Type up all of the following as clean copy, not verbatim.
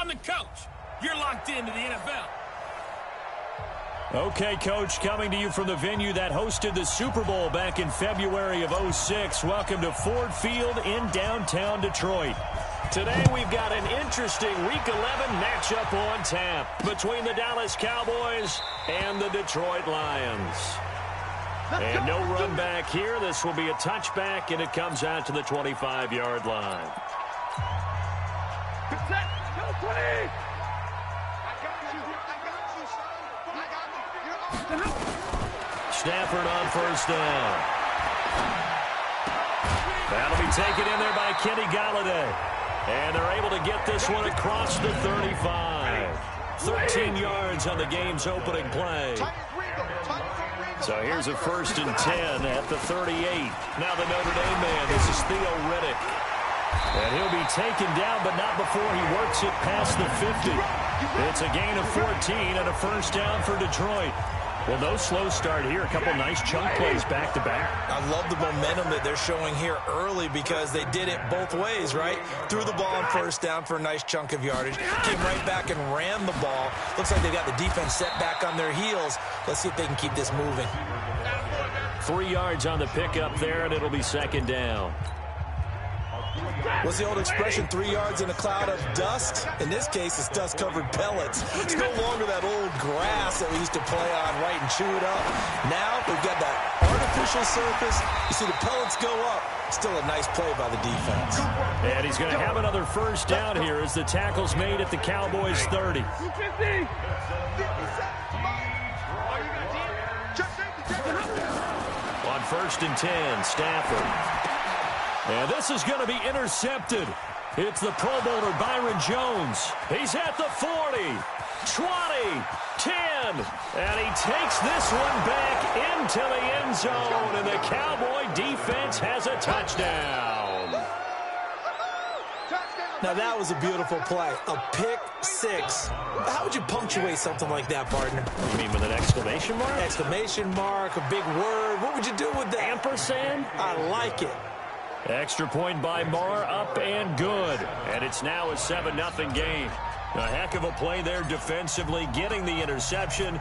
I'm the coach. You're locked into the NFL. Okay, Coach, coming to you from the venue that hosted the Super Bowl back in February of '06. Welcome to Ford Field in downtown Detroit. Today we've got an interesting Week 11 matchup on tap between the Dallas Cowboys and the Detroit Lions. And no run back here. This will be a touchback, and it comes out to the 25-yard line. Stafford on first down. That'll be taken in there by Kenny Golladay. And they're able to get this one across the 35. 13 yards on the game's opening play. So here's a 1st and 10 at the 38. Now the Notre Dame man, this is Theo Riddick. And he'll be taken down, but not before he works it past the 50. It's a gain of 14 and a 1st down for Detroit. Well, no slow start here. A couple nice chunk plays back-to-back. I love the momentum that they're showing here early because they did it both ways, right? Threw the ball on 1st down for a nice chunk of yardage. Came right back and ran the ball. Looks like they've got the defense set back on their heels. Let's see if they can keep this moving. 3 yards on the pickup there, and it'll be 2nd down. What's the old expression, 3 yards in a cloud of dust? In this case, it's dust-covered pellets. It's no longer that old grass that we used to play on, right, and chew it up. Now we've got that artificial surface. You see the pellets go up. Still a nice play by the defense. And he's going to have another 1st down here as the tackle's made at the Cowboys' 30. On 1st and 10, Stafford. And this is going to be intercepted. It's the Pro Bowler Byron Jones. He's at the 40, 20, 10. And he takes this one back into the end zone. And the Cowboy defense has a touchdown. Now that was a beautiful play. A pick six. How would you punctuate something like that, partner? You mean with an exclamation mark? Exclamation mark, a big word. What would you do with that? Ampersand? I like it. Extra point by Marr, up and good. And it's now a 7-0 game. A heck of a play there defensively, getting the interception,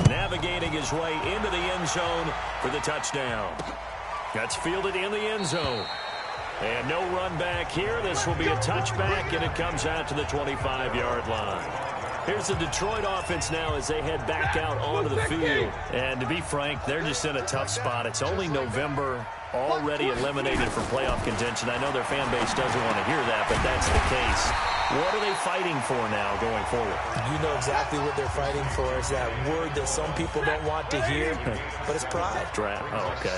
navigating his way into the end zone for the touchdown. That's fielded in the end zone. And no run back here. This will be a touchback, and it comes out to the 25-yard line. Here's the Detroit offense now as they head back out onto the field. And to be frank, they're just in a tough spot. It's only November, already eliminated from playoff contention. I know their fan base doesn't want to hear that, but that's the case. What are they fighting for now going forward? You know exactly what they're fighting for. Is that word that some people don't want to hear, but it's pride. Draft. Oh, okay.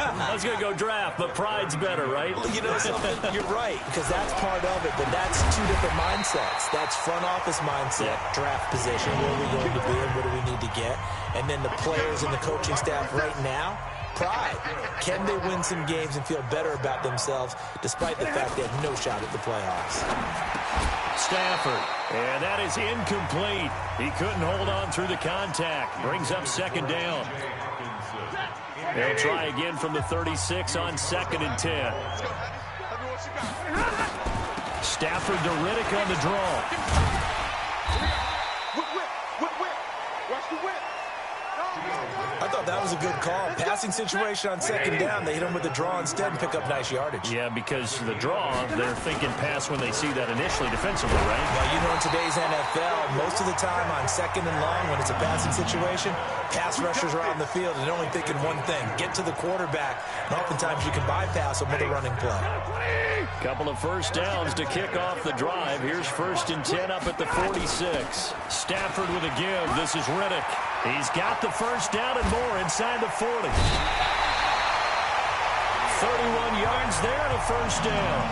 I was going to go draft, but pride's better, right? Well, you know something? You're right, because that's part of it, but that's two different mindsets. That's front office mindset, draft position, where are we going to be and what do we need to get? And then the players and the coaching staff right now, pride. Can they win some games and feel better about themselves despite the fact they have no shot at the playoffs? Stafford, and that is incomplete. He couldn't hold on through the contact. Brings up 2nd down. They'll try again from the 36 on 2nd and 10. Stafford to Riddick on the draw. I thought that was a good call. Passing situation on 2nd down. They hit him with the draw instead and pick up nice yardage. Yeah, because the draw, they're thinking pass when they see that initially defensively, right? Well, you know, in today's NFL, most of the time on 2nd and long, when it's a passing situation, pass rushers are out in the field and they're only thinking one thing, get to the quarterback. And oftentimes you can bypass them with a running play. Couple of 1st downs to kick off the drive. Here's 1st and 10 up at the 46. Stafford with a give. This is Riddick. He's got the 1st down and more inside the 40. 31 yards there and a 1st down.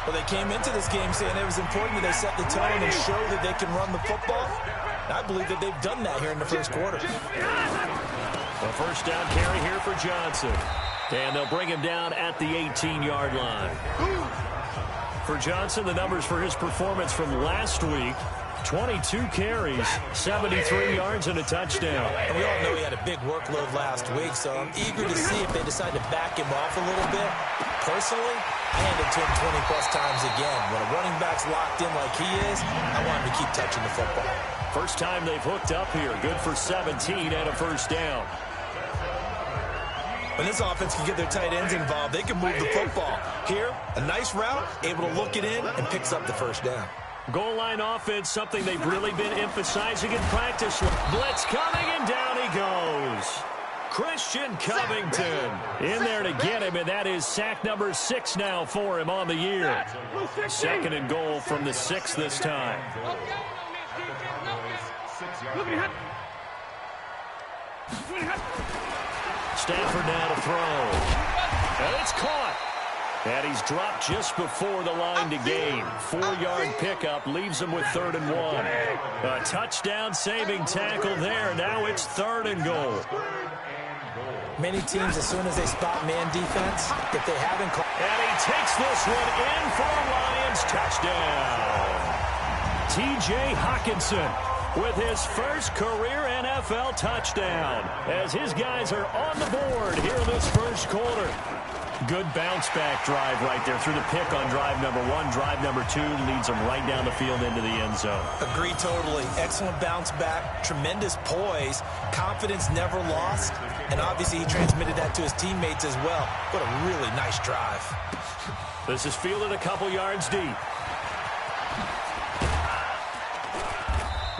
Well, they came into this game saying it was important that they set the tone and show that they can run the football. I believe that they've done that here in the 1st quarter. A 1st down carry here for Johnson. And they'll bring him down at the 18-yard line. For Johnson, the numbers for his performance from last week, 22 carries, 73 yards, and a touchdown. And we all know he had a big workload last week, so I'm eager to see if they decide to back him off a little bit. Personally, I hand it to him 20-plus times again. When a running back's locked in like he is, I want him to keep touching the football. First time they've hooked up here. Good for 17 and a first down. When this offense can get their tight ends involved, they can move the football. Here, a nice route, able to look it in, and picks up the first down. Goal line offense, something they've really been emphasizing in practice. Blitz coming, and down he goes. Christian Covington in there to get him, and that is sack number 6 now for him on the year. Second and goal from the 6 this time. Stafford now to throw. And it's caught. And he's dropped just before the line to gain. 4-yard pickup leaves him with 3rd and 1. A touchdown-saving tackle there. Now it's 3rd and goal. Many teams, as soon as they spot man defense, if they haven't called... And he takes this one in for a Lions touchdown. T.J. Hockenson with his first career NFL touchdown as his guys are on the board here in this first quarter. Good bounce-back drive right there through the pick on drive number 1. Drive number 2 leads them right down the field into the end zone. Agree totally. Excellent bounce-back, tremendous poise, confidence never lost, and obviously he transmitted that to his teammates as well. What a really nice drive. This is fielded a couple yards deep.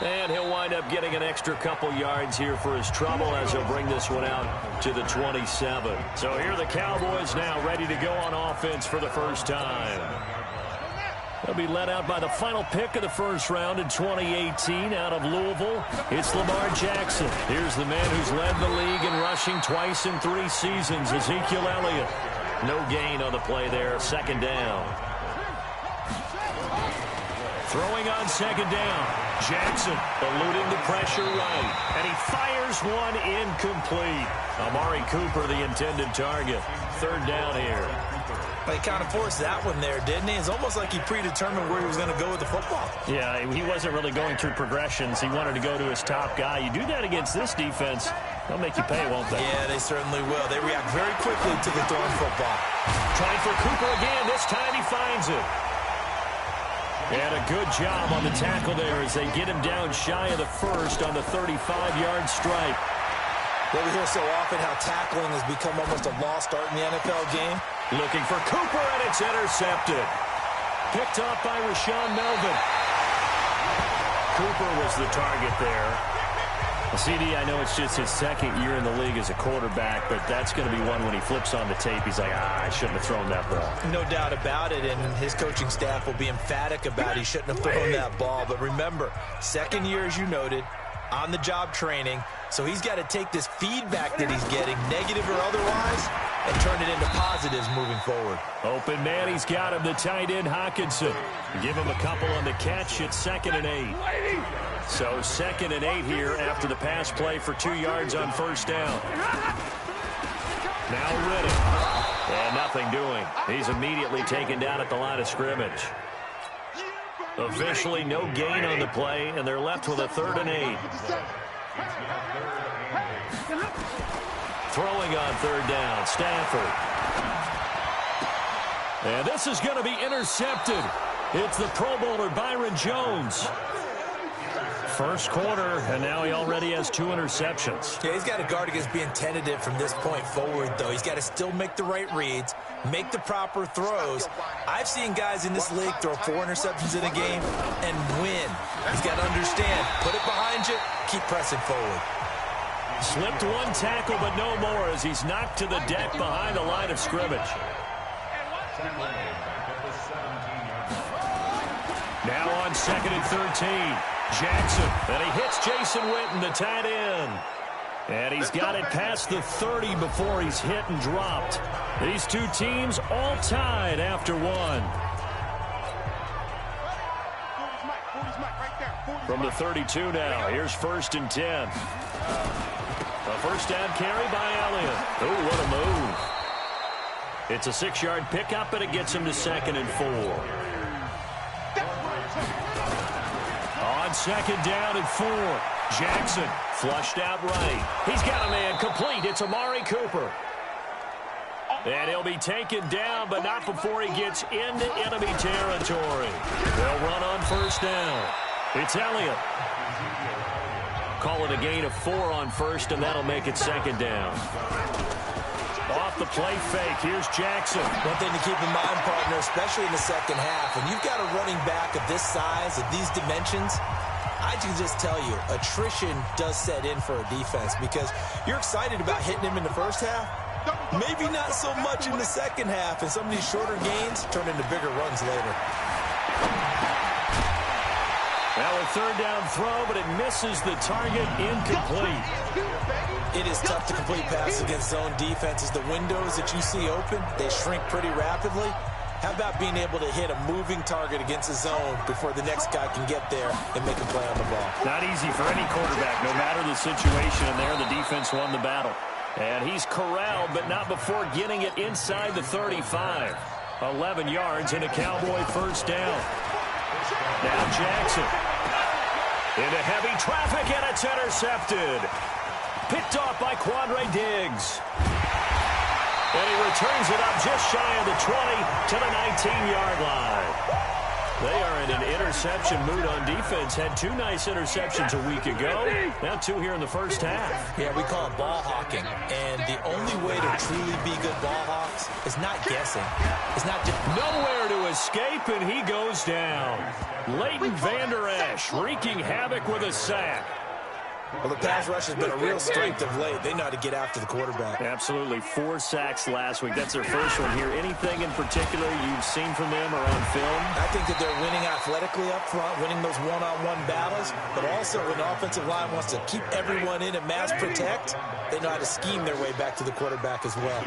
And he'll wind up getting an extra couple yards here for his trouble as he'll bring this one out to the 27. So here are the Cowboys now ready to go on offense for the first time. They'll be led out by the final pick of the first round in 2018 out of Louisville. It's Lamar Jackson. Here's the man who's led the league in rushing twice in 3 seasons, Ezekiel Elliott. No gain on the play there, 2nd down. Throwing on 2nd down. Jackson eluding the pressure right. And he fires one incomplete. Amari Cooper, the intended target. 3rd down here. He kind of forced that one there, didn't he? It's almost like he predetermined where he was going to go with the football. Yeah, he wasn't really going through progressions. He wanted to go to his top guy. You do that against this defense, they'll make you pay, won't they? Yeah, they certainly will. They react very quickly to the thrown football. Trying for Cooper again. This time he finds it. And a good job on the tackle there as they get him down shy of the first on the 35-yard stripe. Well, we hear so often how tackling has become almost a lost art in the NFL game. Looking for Cooper, and it's intercepted. Picked off by Rashawn Melvin. Cooper was the target there. CD, I know it's just his 2nd year in the league as a quarterback, but that's going to be one when he flips on the tape. He's like, I shouldn't have thrown that ball. No doubt about it, and his coaching staff will be emphatic about he shouldn't have thrown that ball. But remember, 2nd year, as you noted, on-the-job training, so he's got to take this feedback that he's getting, negative or otherwise, and turn it into positives moving forward. Open man, he's got him, the tight end, Hockenson. Give him a couple on the catch. It's 2nd and 8. So 2nd and 8 here after the pass play for 2 yards on 1st down. Now Riddick. And nothing doing. He's immediately taken down at the line of scrimmage. Officially no gain on the play, and they're left with a 3rd and 8. Throwing on 3rd down, Stafford. And this is going to be intercepted. It's the Pro Bowler Byron Jones. First quarter, and now he already has 2 interceptions. Yeah, he's got to guard against being tentative from this point forward, though. He's got to still make the right reads, make the proper throws. I've seen guys in this league throw 4 interceptions in a game and win. He's got to understand, put it behind you, keep pressing forward. Slipped 1 tackle, but no more as he's knocked to the deck behind the line of scrimmage. Now on 2nd and 13. Jackson, and he hits Jason Witten, the tight end. And he's got it past the 30 before he's hit and dropped. These 2 teams all tied after 1. From the 32 now, here's 1st and 10. A first down carry by Elliott. Oh, what a move. It's a 6-yard pickup, and it gets him to 2nd and 4. On 2nd down and 4. Jackson flushed out right. He's got a man complete. It's Amari Cooper. And he'll be taken down, but not before he gets into enemy territory. They'll run on first down. It's Elliott. Call it a gain of 4 on first, and that'll make it second down. Off the play fake, here's Jackson. One thing to keep in mind, partner, especially in the second half, when you've got a running back of this size, of these dimensions, I can just tell you, attrition does set in for a defense because you're excited about hitting him in the first half. Maybe not so much in the second half, and some of these shorter gains turn into bigger runs later. Now a third down throw, but it misses the target, incomplete. It is tough to complete passes against zone defenses. The windows that you see open, they shrink pretty rapidly. How about being able to hit a moving target against the zone before the next guy can get there and make a play on the ball? Not easy for any quarterback, no matter the situation, and there the defense won the battle. And he's corralled, but not before getting it inside the 35. 11 yards and a Cowboy first down. Now Jackson into heavy traffic, and it's intercepted. Picked off by Quandre Diggs. And he returns it up just shy of the 20 to the 19-yard line. They are in an interception mood on defense. Had 2 nice interceptions a week ago. Now 2 here in the first half. Yeah, we call it ball hawking. And the only way to truly be good ball hawks is not guessing. It's not just nowhere to escape, and he goes down. Leighton Vander Esch wreaking havoc with a sack. Well, the pass rush has been a real strength of late. They know how to get after the quarterback. Absolutely. 4 sacks last week. That's their first one here. Anything in particular you've seen from them or on film? I think that they're winning athletically up front, winning those one-on-one battles, but also when the offensive line wants to keep everyone in and mass protect, they know how to scheme their way back to the quarterback as well.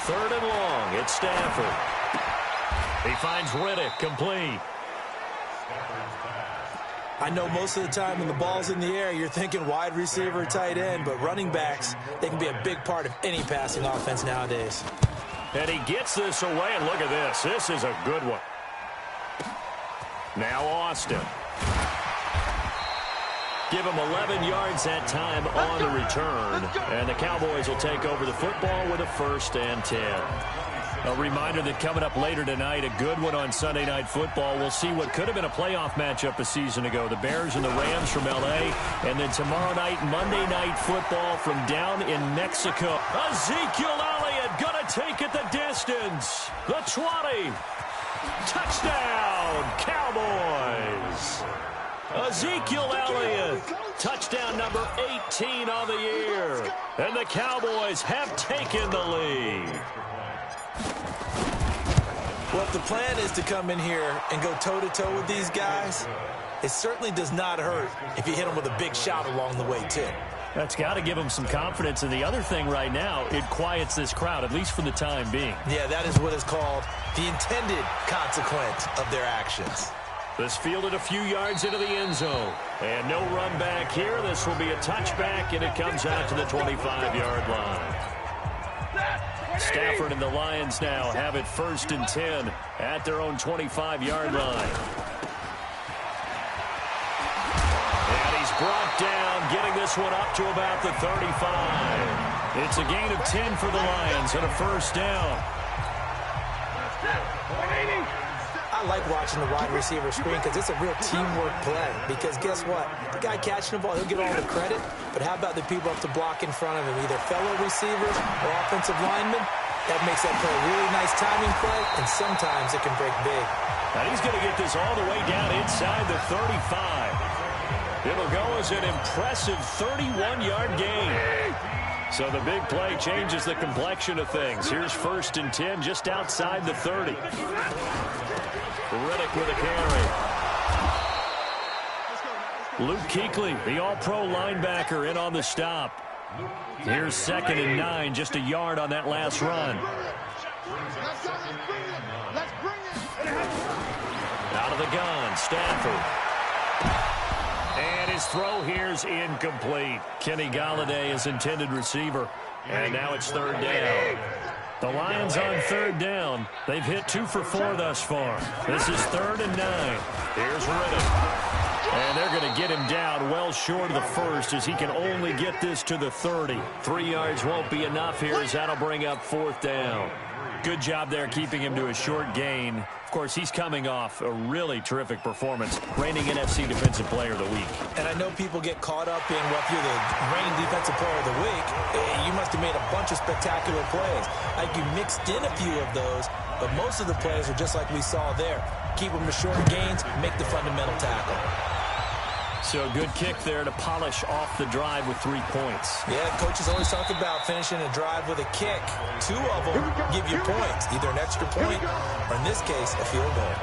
Third and long. It's Stafford. He finds Riddick complete. I know most of the time when the ball's in the air, you're thinking wide receiver, tight end, but running backs, they can be a big part of any passing offense nowadays. And he gets this away, and look at this. This is a good one. Now Austin. Give him 11 yards that time on the return, and the Cowboys will take over the football with a 1st and 10. A reminder that coming up later tonight, a good one on Sunday Night Football. We'll see what could have been a playoff matchup a season ago. The Bears and the Rams from L.A. And then tomorrow night, Monday Night Football from down in Mexico. Ezekiel Elliott going to take it the distance. The 20. Touchdown, Cowboys. Ezekiel Elliott, touchdown number 18 on the year. And the Cowboys have taken the lead. Well, if the plan is to come in here and go toe-to-toe with these guys, it certainly does not hurt if you hit them with a big shot along the way, too. That's got to give them some confidence. And the other thing right now, it quiets this crowd, at least for the time being. Yeah, that is what is called the intended consequence of their actions. This fielded a few yards into the end zone. And no run back here. This will be a touchback, and it comes out to the 25-yard line. Stafford and the Lions now have it 1st and 10 at their own 25-yard line. And he's brought down, getting this one up to about the 35. It's a gain of 10 for the Lions and a 1st down. I like watching the wide receiver screen because it's a real teamwork play. Because guess what? The guy catching the ball, he'll get all the credit. But how about the people up to block in front of him, either fellow receivers or offensive linemen? That makes that play a really nice timing play, and sometimes it can break big. And he's going to get this all the way down inside the 35. It'll go as an impressive 31-yard gain. So the big play changes the complexion of things. Here's 1st and 10 just outside the 30. Riddick with a carry. Luke Kuechly, the all-pro linebacker, in on the stop. Here's 2nd and 9, just a yard on that last run. Out of the gun, Stafford. And his throw here's incomplete. Kenny Golladay is intended receiver. And now it's 3rd down. The Lions on 3rd down. They've hit 2 for 4 thus far. This is 3rd and 9. Here's Riddick. And they're going to get him down well short of the first as he can only get this to the 30. 3 yards won't be enough here as that'll bring up 4th down. Good job there keeping him to a short gain. Of course, he's coming off a really terrific performance, reigning NFC Defensive Player of the Week. And I know people get caught up in, well, if you're the reigning Defensive Player of the Week, you must have made a bunch of spectacular plays. Like you mixed in a few of those, but most of the plays are just like we saw there. Keep them to short gains, make the fundamental tackle. So a good kick there to polish off the drive with 3 points. Yeah, coaches always talk about finishing a drive with a kick. 2 of them give you points, either an extra point or, in this case, a field goal.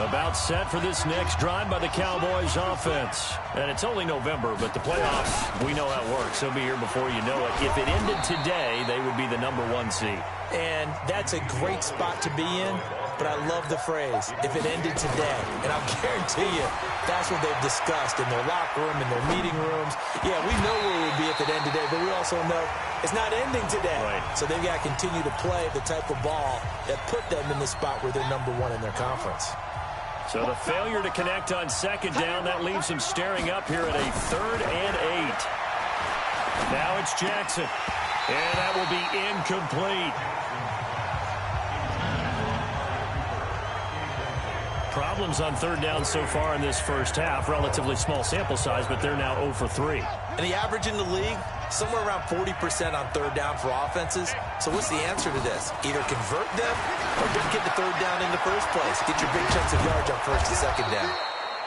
About set for this next drive by the Cowboys offense. And it's only November, but the playoffs, we know how it works. They'll be here before you know it. If it ended today, they would be the #1 seed. And that's a great spot to be in, but I love the phrase, if it ended today. And I'll guarantee you, that's what they've discussed in their locker room, in their meeting rooms. Yeah, we know where it would be if it ended today, but we also know it's not ending today. Right. So they've got to continue to play the type of ball that put them in the spot where they're #1 in their conference. So the failure to connect on 2nd down, that leaves him staring up here at a 3rd and 8. Now it's Jackson. And that will be incomplete. Problems on 3rd down so far in this first half. Relatively small sample size, but they're now 0 for 3. And the average in the league, somewhere around 40% on 3rd down for offenses. So what's the answer to this? Either convert them or don't get the 3rd down in the first place. Get your big chunks of yards on 1st and 2nd down.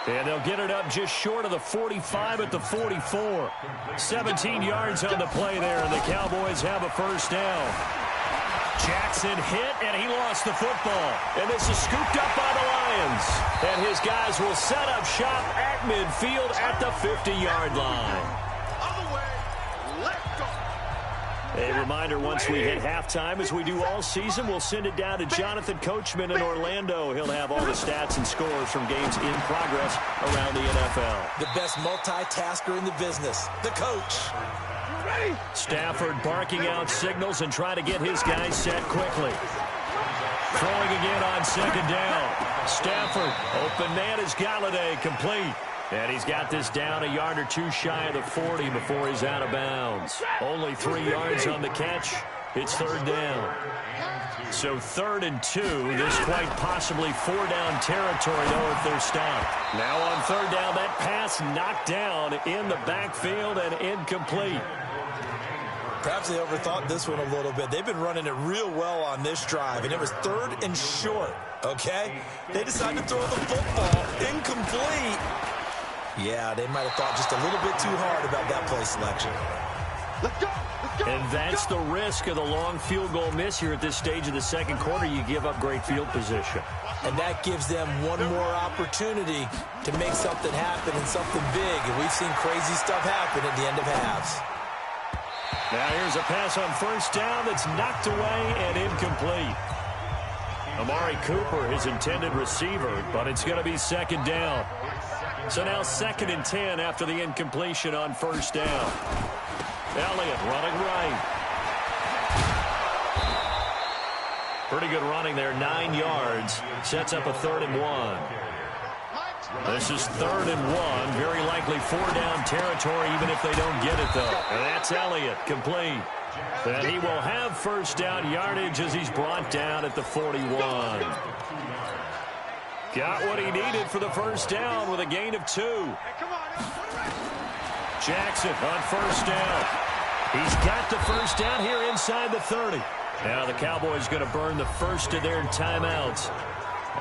And they'll get it up just short of the 45 at the 44. 17 yards on the play there, and the Cowboys have a 1st down. Jackson hit, and he lost the football. And this is scooped up by the Lions. And his guys will set up shop at midfield at the 50-yard line. A reminder, once we hit halftime, as we do all season, we'll send it down to Jonathan Coachman in Orlando. He'll have all the stats and scores from games in progress around the NFL. The best multitasker in the business, the coach. Stafford barking out signals and trying to get his guys set quickly. Throwing again on 2nd down. Stafford, open man is Galladay, complete. And he's got this down a yard or 2 shy of the 40 before he's out of bounds. Only 3 yards on the catch. It's 3rd down. So 3rd and 2. This quite possibly 4-down territory, though, if they're stopped. Now on 3rd down, that pass knocked down in the backfield and incomplete. Perhaps they overthought this one a little bit. They've been running it real well on this drive, and it was 3rd and short, okay? They decided to throw the football incomplete. Yeah, they might have thought just a little bit too hard about that play selection. Let's go! And that's the risk of the long field goal miss here at this stage of the 2nd quarter. You give up great field position. And that gives them one more opportunity to make something happen and something big. And we've seen crazy stuff happen at the end of halves. Now here's a pass on 1st down that's knocked away and incomplete. Amari Cooper, his intended receiver, but it's going to be 2nd down. So now 2nd and 10 after the incompletion on 1st down. Elliott running right. Pretty good running there, 9 yards. Sets up a 3rd and 1. This is 3rd and 1. Very likely 4-down territory, even if they don't get it, though. And that's Elliott, complete. And he will have 1st down yardage as he's brought down at the 41. Got what he needed for the 1st down with a gain of 2. Jackson on 1st down. He's got the 1st down here inside the 30. Now the Cowboys going to burn the first of their timeouts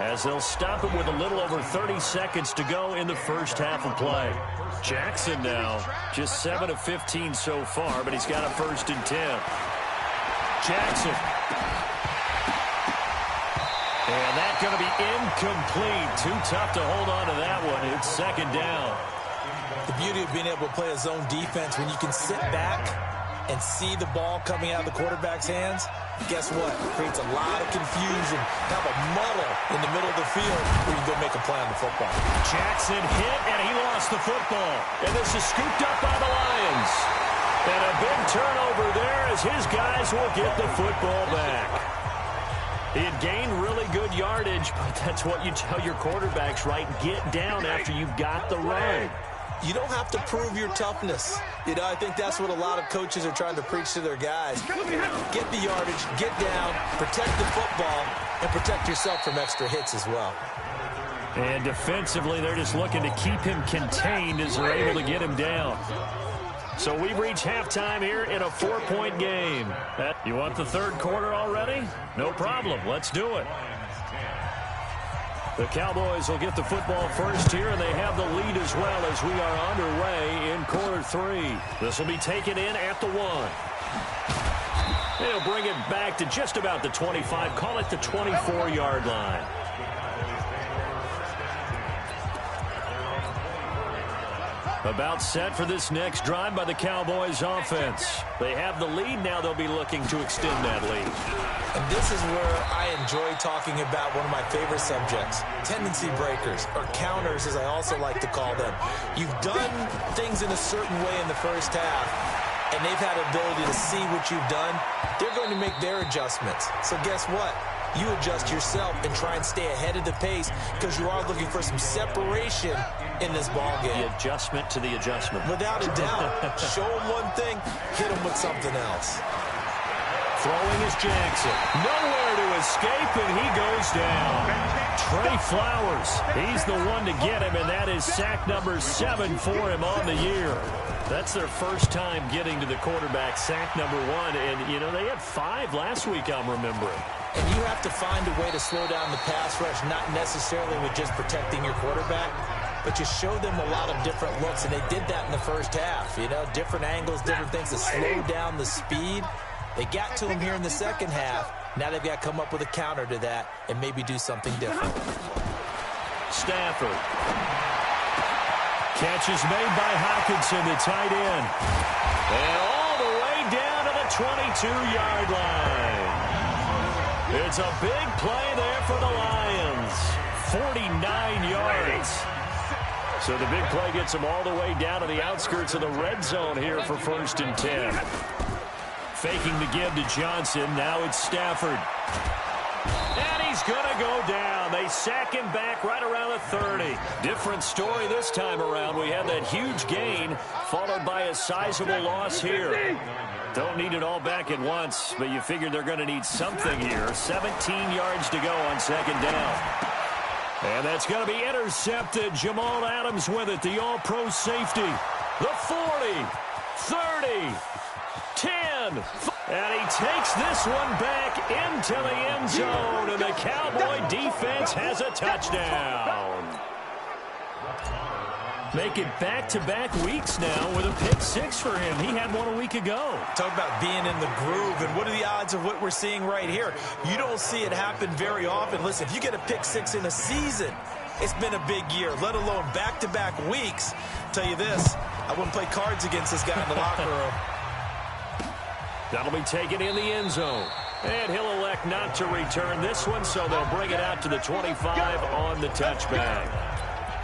as they'll stop it with a little over 30 seconds to go in the first half of play. Jackson now just 7 of 15 so far, but he's got a 1st and 10. Jackson. And that's going to be incomplete. Too tough to hold on to that one. It's 2nd down. The beauty of being able to play a zone defense when you can sit back and see the ball coming out of the quarterback's hands, guess what? It creates a lot of confusion, kind of a muddle in the middle of the field where you can go make a play on the football. Jackson hit, and he lost the football. And this is scooped up by the Lions. And a big turnover there as his guys will get the football back. He had gained really good yardage, but that's what you tell your quarterbacks, right? Get down after you've got the run. You don't have to prove your toughness. I think that's what a lot of coaches are trying to preach to their guys. Get the yardage, get down, protect the football, and protect yourself from extra hits as well. And defensively, they're just looking to keep him contained as they're able to get him down. So we've reached halftime here in a 4-point game. You want the third quarter already? No problem. Let's do it. The Cowboys will get the football first here, and they have the lead as well as we are underway in quarter 3. This will be taken in at the 1. They'll bring it back to just about the 25. Call it the 24-yard line. About set for this next drive by the Cowboys offense. They have the lead. Now they'll be looking to extend that lead. And this is where I enjoy talking about one of my favorite subjects, tendency breakers, or counters as I also like to call them. You've done things in a certain way in the first half, and they've had the ability to see what you've done. They're going to make their adjustments. So guess what? You adjust yourself and try and stay ahead of the pace because you are looking for some separation in this ball game. The adjustment to the adjustment. Without a doubt. Show them one thing, hit them with something else. Throwing is Jackson. Nowhere to escape, and he goes down. Trey Flowers, he's the one to get him, and that is sack number 7 for him on the year. That's their first time getting to the quarterback, sack number 1. And, they had 5 last week, I'm remembering. And you have to find a way to slow down the pass rush, not necessarily with just protecting your quarterback, but you show them a lot of different looks, and they did that in the first half. Different angles, different things to slow down the speed. They got to him here in the second half. Now they've got to come up with a counter to that and maybe do something different. Stafford. Catch is made by Hockenson, the tight end. And all the way down to the 22-yard line. It's a big play there for the Lions. 49 yards. So the big play gets them all the way down to the outskirts of the red zone here for 1st and 10. Faking the give to Johnson. Now it's Stafford. And he's going to go down. They sack him back right around the 30. Different story this time around. We had that huge gain followed by a sizable loss here. Don't need it all back at once, but you figure they're going to need something here. 17 yards to go on 2nd down. And that's going to be intercepted. Jamal Adams with it, the all-pro safety. The 40, 30, 10. And he takes this one back into the end zone, and the Cowboy defense has a touchdown. Make it back-to-back weeks now with a pick-6 for him. He had one a week ago. Talk about being in the groove, and what are the odds of what we're seeing right here? You don't see it happen very often. Listen, if you get a pick-6 in a season, it's been a big year, let alone back-to-back weeks. Tell you this, I wouldn't play cards against this guy in the locker room. That'll be taken in the end zone. And he'll elect not to return this one, so they'll bring it out to the 25 on the touchback.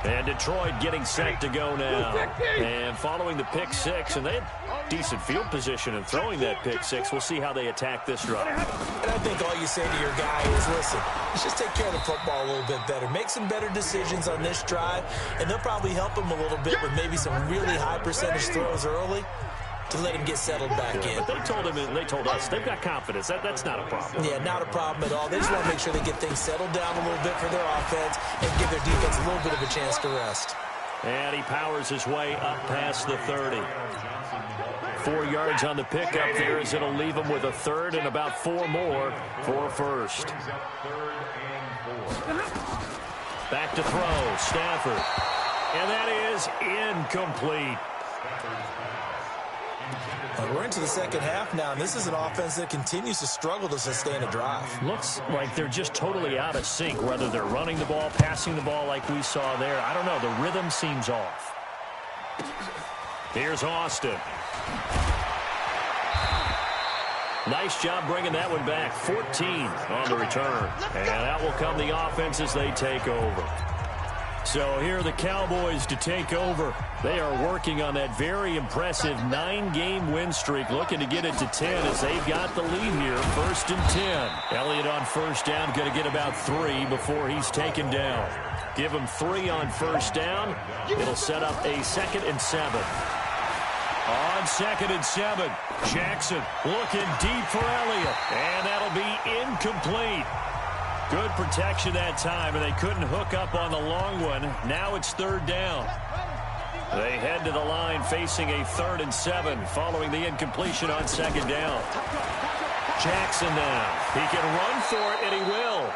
And Detroit getting set to go now. And following the pick-6, and they had decent field position in throwing that pick-6. We'll see how they attack this drive. And I think all you say to your guy is, listen, let's just take care of the football a little bit better. Make some better decisions on this drive, and they'll probably help him a little bit with maybe some really high percentage throws early to let him get settled back in. But they told him, and they told us, they've got confidence. That's not a problem. Yeah, not a problem at all. They just want to make sure they get things settled down a little bit for their offense and give their defense a little bit of a chance to rest. And he powers his way up past the 30. 4 yards on the pickup there as it'll leave him with a 3rd and about 4 more for a 1st. Back to throw, Stafford. And that is incomplete. And we're into the second half now, and this is an offense that continues to struggle to sustain a drive. Looks like they're just totally out of sync, whether they're running the ball, passing the ball like we saw there. I don't know. The rhythm seems off. Here's Austin. Nice job bringing that one back. 14 on the return. And that will come the offense as they take over. So here are the Cowboys to take over. They are working on that very impressive 9-game win streak, looking to get it to 10 as they've got the lead here, 1st and 10. Elliott on first down, going to get about 3 before he's taken down. Give him 3 on first down. It'll set up a 2nd and 7. On 2nd and 7, Jackson looking deep for Elliott, and that'll be incomplete. Good protection that time, and they couldn't hook up on the long one. Now it's 3rd down. They head to the line facing a 3rd and 7 following the incompletion on 2nd down. Jackson now. He can run for it, and he will.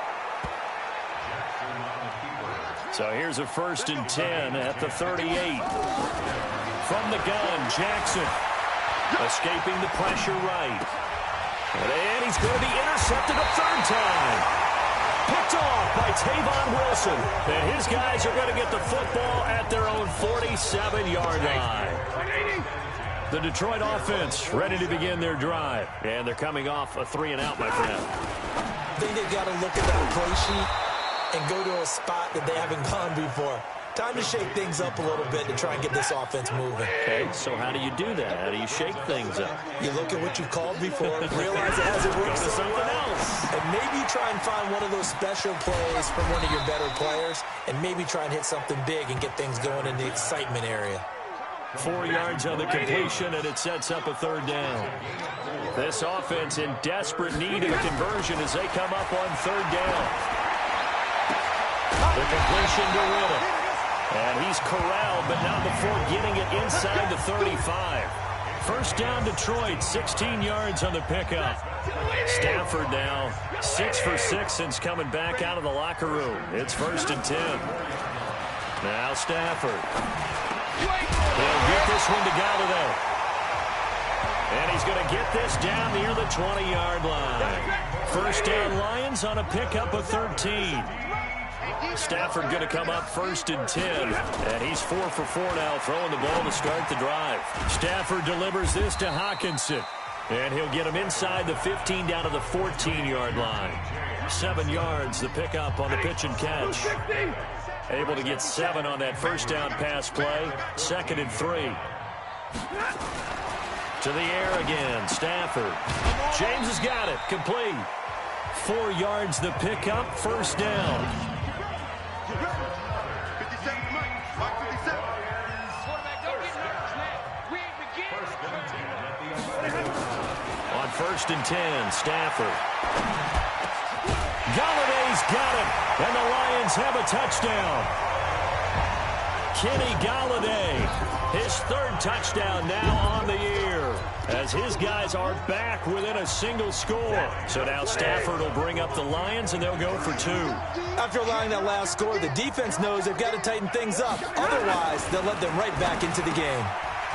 So here's a 1st and 10 at the 38. From the gun, Jackson escaping the pressure right. And he's going to be intercepted a 3rd time. Picked off by Tavon Wilson. And his guys are going to get the football at their own 47-yard line. The Detroit offense ready to begin their drive. And they're coming off a 3-and-out, my friend. I think they've got to look at that play sheet and go to a spot that they haven't gone before. Time to shake things up a little bit to try and get this offense moving. Okay, so how do you do that? How do you shake things up? You look at what you called before, realize it hasn't worked so well, and maybe try and find one of those special plays from one of your better players, and maybe try and hit something big and get things going in the excitement area. 4 yards on the completion, and it sets up a 3rd down. This offense in desperate need of a conversion as they come up on 3rd down. The completion to Whittle. And he's corralled, but not before getting it inside the 35. 1st down, Detroit, 16 yards on the pickup. Stafford now 6 for 6 since coming back out of the locker room. It's 1st and 10. Now Stafford. He'll get this one to Galladay. And he's going to get this down near the 20-yard line. 1st down, Lions on a pickup of 13. Stafford going to come up 1st and 10, and he's 4 for 4 now, throwing the ball to start the drive. Stafford delivers this to Hockenson, and he'll get him inside the 15 down to the 14-yard line. 7 yards, the pickup on the pitch and catch. Able to get 7 on that 1st down pass play. 2nd and 3. To the air again, Stafford. James has got it, complete. 4 yards, the pickup, 1st down. On 1st and 10, Stafford. Galladay's got it, and the Lions have a touchdown. Kenny Galladay, his 3rd touchdown now on the year, as his guys are back within a single score. So now Stafford will bring up the Lions, and they'll go for 2. After allowing that last score, the defense knows they've got to tighten things up. Otherwise, they'll let them right back into the game.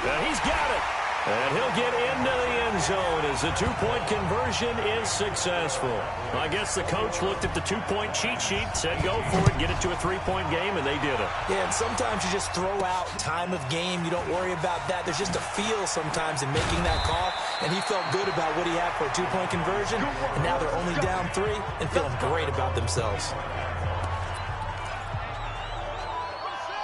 And he's got it. And he'll get into the end zone as the 2-point conversion is successful. I guess the coach looked at the 2-point cheat sheet, said go for it, get it to a 3-point game, and they did it. Yeah, and sometimes you just throw out time of game. You don't worry about that. There's just a feel sometimes in making that call, and he felt good about what he had for a 2-point conversion, and now they're only down 3 and feeling great about themselves.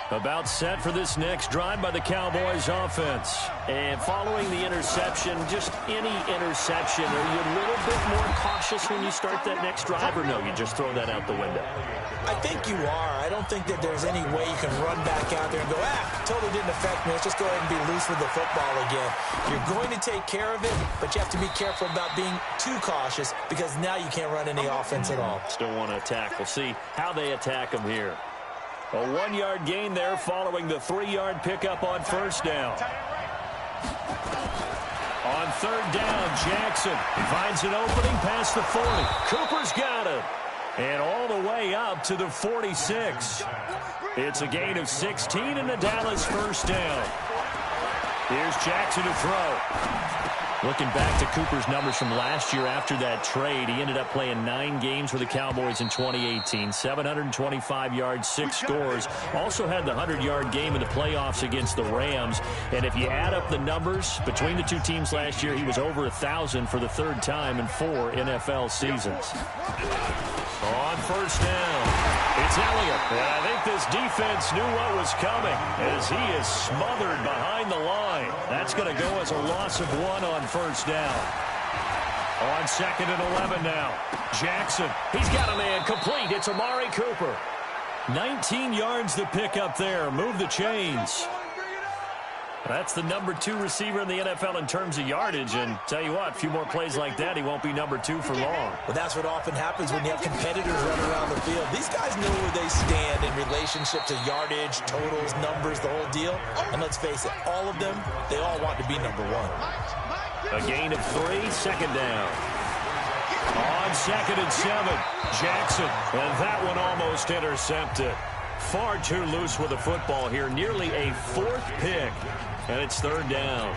About set for this next drive by the Cowboys offense. And following the interception, just any interception, are you a little bit more cautious when you start that next drive, or no, you just throw that out the window? I think you are. I don't think that there's any way you can run back out there and go, totally didn't affect me. Let's just go ahead and be loose with the football again. You're going to take care of it, but you have to be careful about being too cautious because now you can't run any offense at all. Still want to attack. We'll see how they attack them here. A 1-yard gain there following the 3-yard pickup on 1st down. On 3rd down, Jackson finds an opening past the 40. Cooper's got it. And all the way up to the 46. It's a gain of 16 and the Dallas 1st down. Here's Jackson to throw. Looking back to Cooper's numbers from last year after that trade, he ended up playing 9 games for the Cowboys in 2018. 725 yards, 6 scores. Also had the 100-yard game in the playoffs against the Rams. And if you add up the numbers between the two teams last year, he was over 1,000 for the 3rd time in 4 NFL seasons. On first down, it's Elliott. And I think this defense knew what was coming as he is smothered behind the line. That's going to go as a loss of 1 on first down. On 2nd and 11 now. Jackson, he's got a man complete. It's Amari Cooper. 19 yards to pick up there. Move the chains. That's the number 2 receiver in the NFL in terms of yardage. And tell you what, a few more plays like that, he won't be number 2 for long. Well, that's what often happens when you have competitors running around the field. These guys know where they stand in relationship to yardage, totals, numbers, the whole deal. And let's face it, all of them, they all want to be number 1. A gain of 3, 2nd down. On 2nd and 7, Jackson. And that one almost intercepted. Far too loose with the football here. Nearly a 4th pick. And it's 3rd down.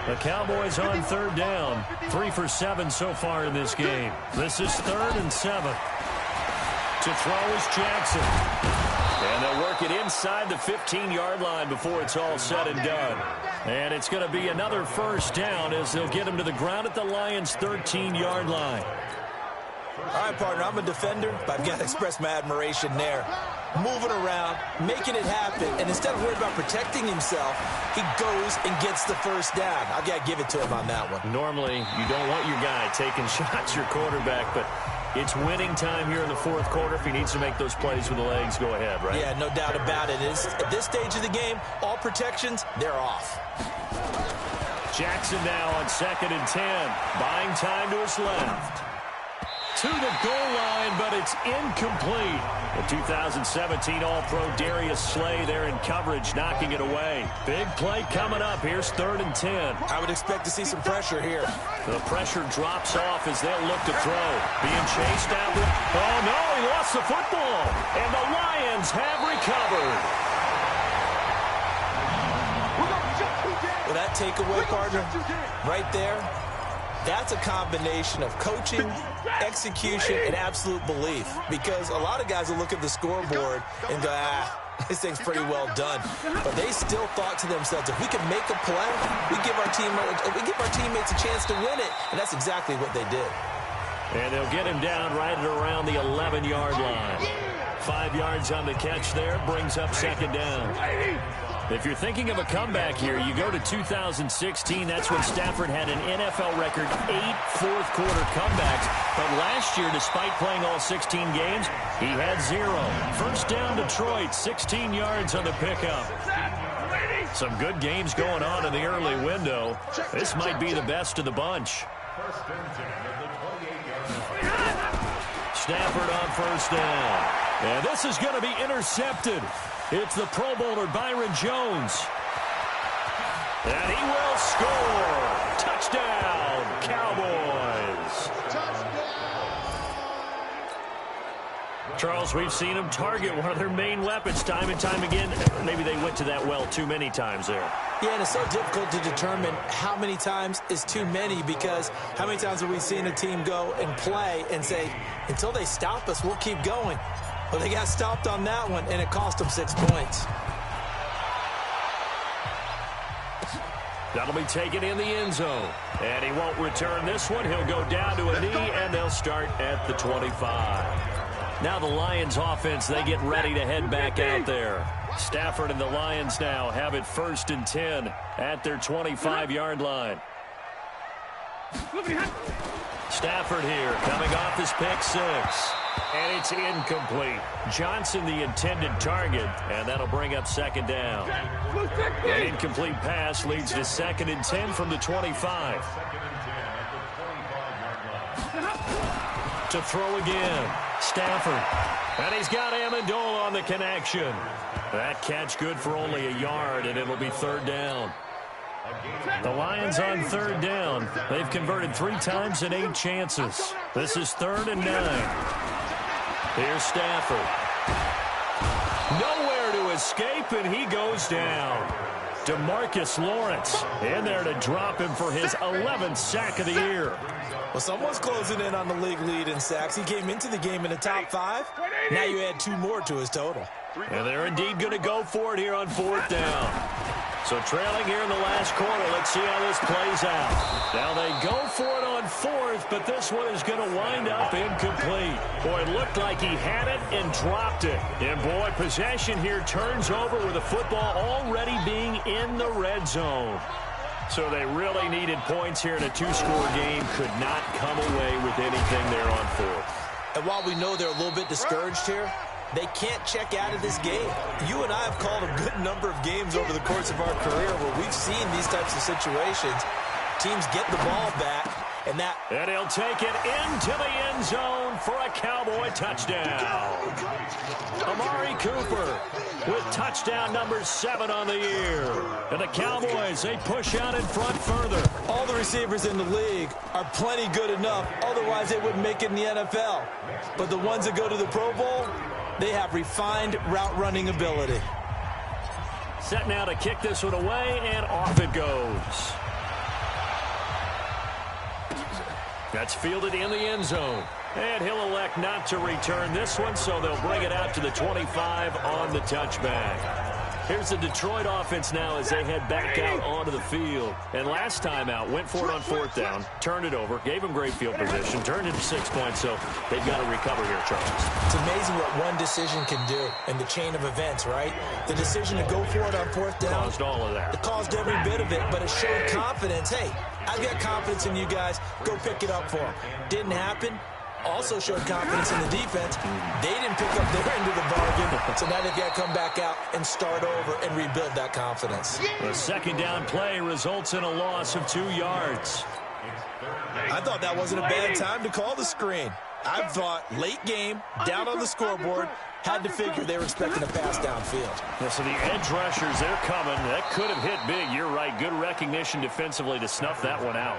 The Cowboys on 3rd down. 3 for 7 so far in this game. This is 3rd and 7. To throw is Jackson. And they'll work it inside the 15-yard line before it's all said and done. And it's going to be another first down as they'll get him to the ground at the Lions' 13-yard line. All right, partner, I'm a defender, but I've got to express my admiration there. Moving around, making it happen, and instead of worrying about protecting himself, he goes and gets the first down. I've got to give it to him on that one. Normally, you don't want your guy taking shots, your quarterback, but it's winning time here in the 4th quarter. If he needs to make those plays with the legs, go ahead, right? Yeah, no doubt about it. At this stage of the game, all protections, they're off. Jackson now on 2nd and 10, buying time to his left. To the goal line, but it's incomplete. The 2017 All-Pro Darius Slay there in coverage, knocking it away. Big play coming up. Here's 3rd and 10. I would expect to see some pressure here. The pressure drops off as they'll look to throw. Being chased out. Oh, no, he lost the football. And the Lions have recovered. Well, that takeaway, partner, right there, that's a combination of coaching, execution, and absolute belief. Because a lot of guys will look at the scoreboard and go, this thing's pretty well done. But they still thought to themselves, if we can make a play, we give our teammates a chance to win it. And that's exactly what they did. And they'll get him down right at around the 11-yard line. 5 yards on the catch there, brings up 2nd down. If you're thinking of a comeback here, you go to 2016. That's when Stafford had an NFL record 8 fourth-quarter comebacks. But last year, despite playing all 16 games, he had 0. First down, Detroit, 16 yards on the pickup. Some good games going on in the early window. This might be the best of the bunch. Stafford on first down. And this is going to be intercepted. It's the Pro Bowler Byron Jones. And he will score. Touchdown, Cowboys. Charles, we've seen them target one of their main weapons time and time again. Maybe they went to that well too many times there. Yeah, and it's so difficult to determine how many times is too many, because how many times have we seen a team go and play and say, until they stop us, we'll keep going. Well, they got stopped on that one, and it cost them 6 points. That'll be taken in the end zone. And he won't return this one. He'll go down to a knee, and they'll start at the 25. Now the Lions offense, they get ready to head back out there. Stafford and the Lions now have it 1st and 10 at their 25-yard line. Stafford here coming off his pick 6. And it's incomplete. Johnson the intended target, and that'll bring up 2nd down. An incomplete pass leads to 2nd and 10 from the 25. To throw again, Stafford. And he's got Amendola on the connection. That catch good for only a yard, and it'll be 3rd down. The Lions on 3rd down. They've converted 3 times in 8 chances. This is 3rd and 9. Here's Stafford. Nowhere to escape, and he goes down. DeMarcus Lawrence in there to drop him for his 11th sack of the year. Well, someone's closing in on the league lead in sacks. He came into the game in the top 5. Now you add 2 more to his total. And they're indeed going to go for it here on 4th down. So trailing here in the last quarter, let's see how this plays out. Now they go for it on 4th, but this one is going to wind up incomplete. Boy, it looked like he had it and dropped it. And boy, possession here turns over with the football already being in the red zone. So they really needed points here in a 2-score game. Could not come away with anything there on 4th. And while we know they're a little bit discouraged here, they can't check out of this game. You and I have called a good number of games over the course of our career where we've seen these types of situations. Teams get the ball back, and he'll take it into the end zone for a Cowboy touchdown. Amari Cooper with touchdown number 7 on the year. And the Cowboys, they push out in front further. All the receivers in the league are plenty good enough. Otherwise, they wouldn't make it in the NFL. But the ones that go to the Pro Bowl, they have refined route running ability. Set now to kick this one away, and off it goes. That's fielded in the end zone. And he'll elect not to return this one, so they'll bring it out to the 25 on the touchback. Here's the Detroit offense now as they head back out onto the field. And last time out, went for it on 4th down, turned it over, gave them great field position, turned it to 6 points, so they've got to recover here, Charles. It's amazing what one decision can do in the chain of events, right? The decision to go for it on 4th down. Caused all of that. It caused every bit of it, but it showed confidence. Hey, I've got confidence in you guys. Go pick it up for them. Didn't happen. Also showed confidence in the defense. They didn't pick up their end of the bargain, so now they've got to come back out and start over and rebuild that confidence. The 2nd down play results in a loss of 2 yards. I thought that wasn't a bad time to call the screen. I thought late game, down on the scoreboard, had to figure they were expecting a pass downfield. Yeah, so the edge rushers, they're coming. That could have hit big. You're right. Good recognition defensively to snuff that one out.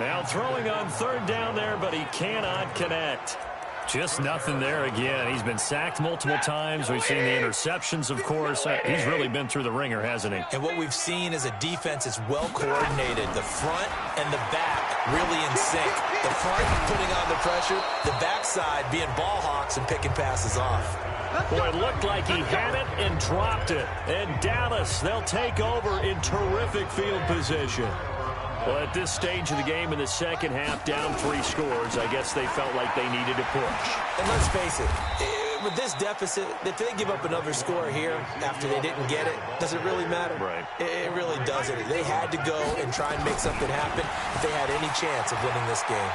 Now throwing on 3rd down there, but he cannot connect. Just nothing there again. He's been sacked multiple times. We've seen the interceptions, of course. He's really been through the ringer, hasn't he? And what we've seen is a defense that's well coordinated. The front and the back really in sync. The front putting on the pressure, the backside being ball hawks and picking passes off. Boy, it looked like he had it and dropped it. And Dallas, they'll take over in terrific field position. Well, at this stage of the game in the second half, down 3 scores, I guess they felt like they needed to push. And let's face it, with this deficit, if they give up another score here after they didn't get it, does it really matter? Right. It really doesn't. They had to go and try and make something happen if they had any chance of winning this game.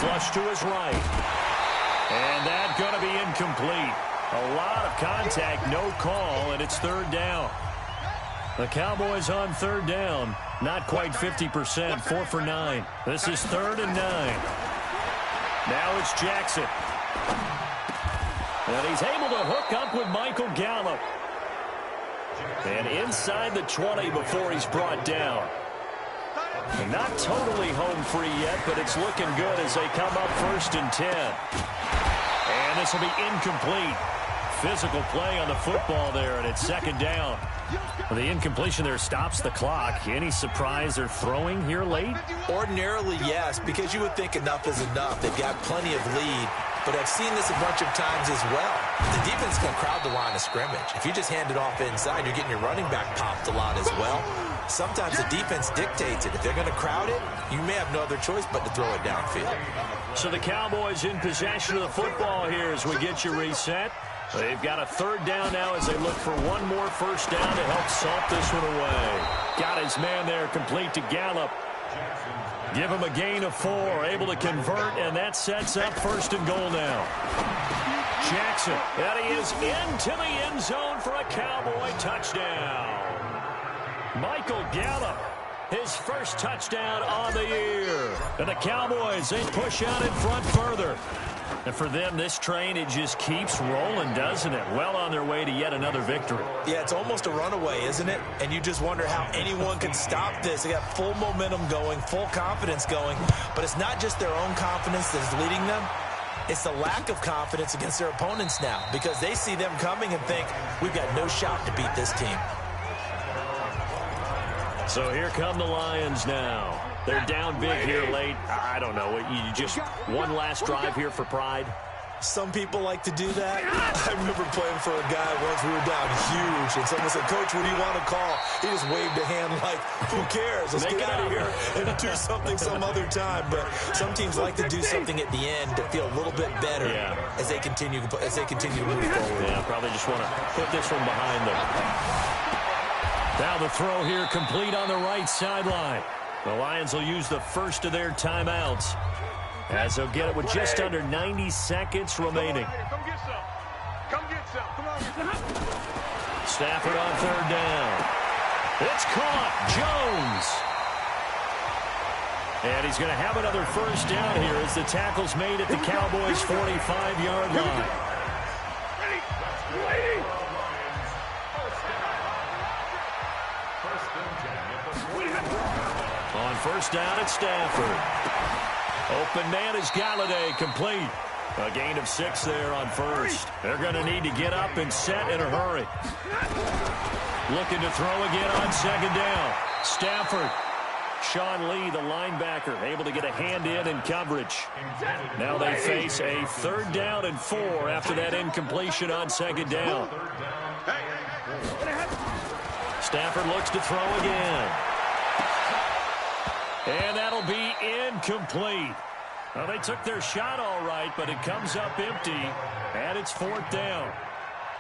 Flush to his right. And that's going to be incomplete. A lot of contact, no call, and it's 3rd down. The Cowboys on 3rd down. Not quite 50%, 4 for 9. This is 3rd and 9. Now it's Jackson. And he's able to hook up with Michael Gallup. And inside the 20 before he's brought down. And not totally home free yet, but it's looking good as they come up 1st and 10. And this will be incomplete. Physical play on the football there, and it's 2nd down. Well, the incompletion there stops the clock. Any surprise they're throwing here late? Ordinarily, yes, because you would think enough is enough. They've got plenty of lead, but I've seen this a bunch of times as well. The defense can crowd the line of scrimmage. If you just hand it off inside, you're getting your running back popped a lot as well. Sometimes the defense dictates it. If they're going to crowd it, you may have no other choice but to throw it downfield. So the Cowboys in possession of the football here as we get you reset. They've got a 3rd down now as they look for one more 1st down to help salt this one away. Got his man there complete to Gallup. Give him a gain of 4, able to convert, and that sets up 1st and goal now. Jackson, and he is into the end zone for a Cowboy touchdown. Michael Gallup, his first touchdown on the year. And the Cowboys, they push out in front further. And for them, this train, it just keeps rolling, doesn't it? Well on their way to yet another victory. Yeah, it's almost a runaway, isn't it? And you just wonder how anyone can stop this. They got full momentum going, full confidence going. But it's not just their own confidence that's leading them. It's the lack of confidence against their opponents now because they see them coming and think, we've got no shot to beat this team. So here come the Lions now. They're down big here late. I don't know. You just one last drive here for pride? Some people like to do that. I remember playing for a guy once. We were down huge, and someone said, "Coach, what do you want to call?" He just waved a hand like, "Who cares? Let's get out of here and do something some other time." But some teams like to do something at the end to feel a little bit better as they continue to move forward. Yeah, probably just want to put this one behind them. Now the throw here complete on the right sideline. The Lions will use the first of their timeouts, as they'll get it with just under 90 seconds remaining. Come get some. Come get some. Come on. Stafford on third down. It's caught. Jones. And he's going to have another first down here as the tackle's made at the Cowboys' 45-yard line. On first down, it's Stafford. Open man is Galladay, complete. A gain of 6 there on first. They're going to need to get up and set in a hurry. Looking to throw again on second down. Stafford. Sean Lee, the linebacker, able to get a hand in coverage. Now they face a 3rd down and 4 after that incompletion on second down. Stafford looks to throw again. And that'll be incomplete. Well, they took their shot all right, but it comes up empty, and it's 4th down.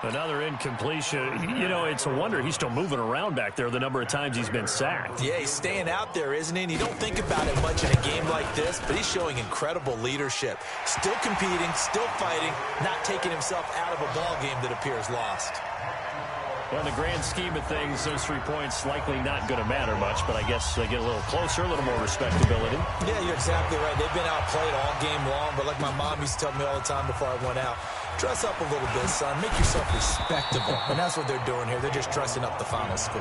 Another incompletion. You know, it's a wonder he's still moving around back there the number of times he's been sacked. Yeah, he's staying out there, isn't he? And you don't think about it much in a game like this, but he's showing incredible leadership. Still competing, still fighting, not taking himself out of a ball game that appears lost. Well, in the grand scheme of things, those 3 points likely not going to matter much, but I guess they get a little closer, a little more respectability. Yeah, you're exactly right. They've been outplayed all game long, but like my mom used to tell me all the time before I went out, dress up a little bit, son. Make yourself respectable. And that's what they're doing here. They're just dressing up the final score.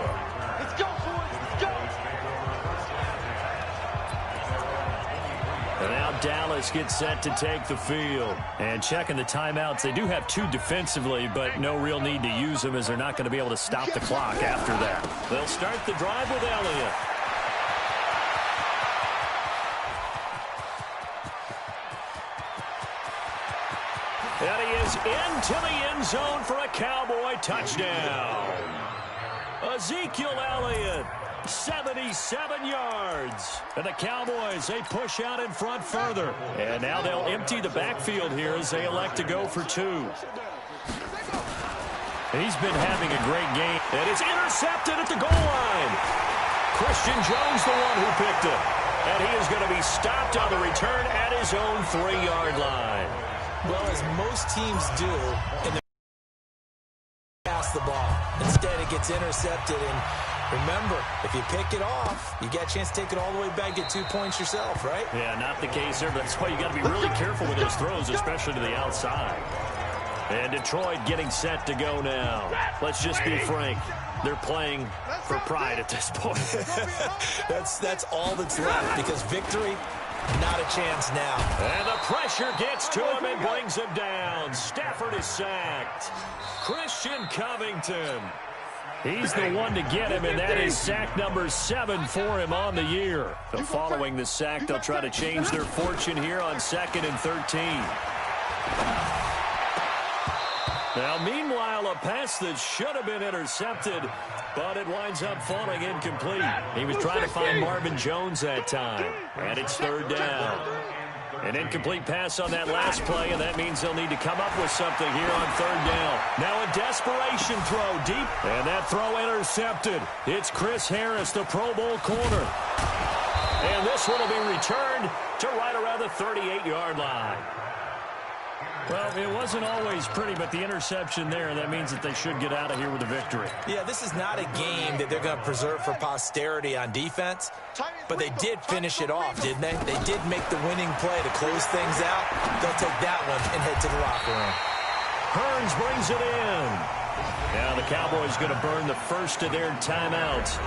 Let's go, boys. Let's go. And now Dallas gets set to take the field. And checking the timeouts, they do have 2 defensively, but no real need to use them as they're not going to be able to stop the clock after that. They'll start the drive with Elliott. And he is into the end zone for a Cowboy touchdown. Ezekiel Elliott. 77 yards. And the Cowboys, they push out in front further. And now they'll empty the backfield here as they elect to go for 2. He's been having a great game. And it's intercepted at the goal line. Christian Jones, the one who picked it. And he is going to be stopped on the return at his own 3-yard line. Well, as most teams do, in the pass the ball. Instead, it gets intercepted, and remember, if you pick it off, you get a chance to take it all the way back, get 2 points yourself, right? Yeah, not the case there, but that's why you got to be really careful with those throws, especially to the outside. And Detroit getting set to go now. Let's just be frank. They're playing for pride at this point. That's all that's left, because victory, not a chance now. And the pressure gets to him and brings him down. Stafford is sacked. Christian Covington. He's the one to get him, and that is sack number 7 for him on the year. So following the sack, they'll try to change their fortune here on 2nd and 13. Now, meanwhile, a pass that should have been intercepted, but it winds up falling incomplete. He was trying to find Marvin Jones that time, and it's 3rd down. An incomplete pass on that last play, and that means they'll need to come up with something here on 3rd down. Now a desperation throw deep, and that throw intercepted. It's Chris Harris, the Pro Bowl corner. And this one will be returned to right around the 38-yard line. Well, it wasn't always pretty, but the interception there, that means that they should get out of here with a victory. Yeah, this is not a game that they're going to preserve for posterity on defense, but they did finish it off, didn't they? They did make the winning play to close things out. They'll take that one and head to the locker room. Hearns brings it in. Now the Cowboys going to burn the first of their timeouts.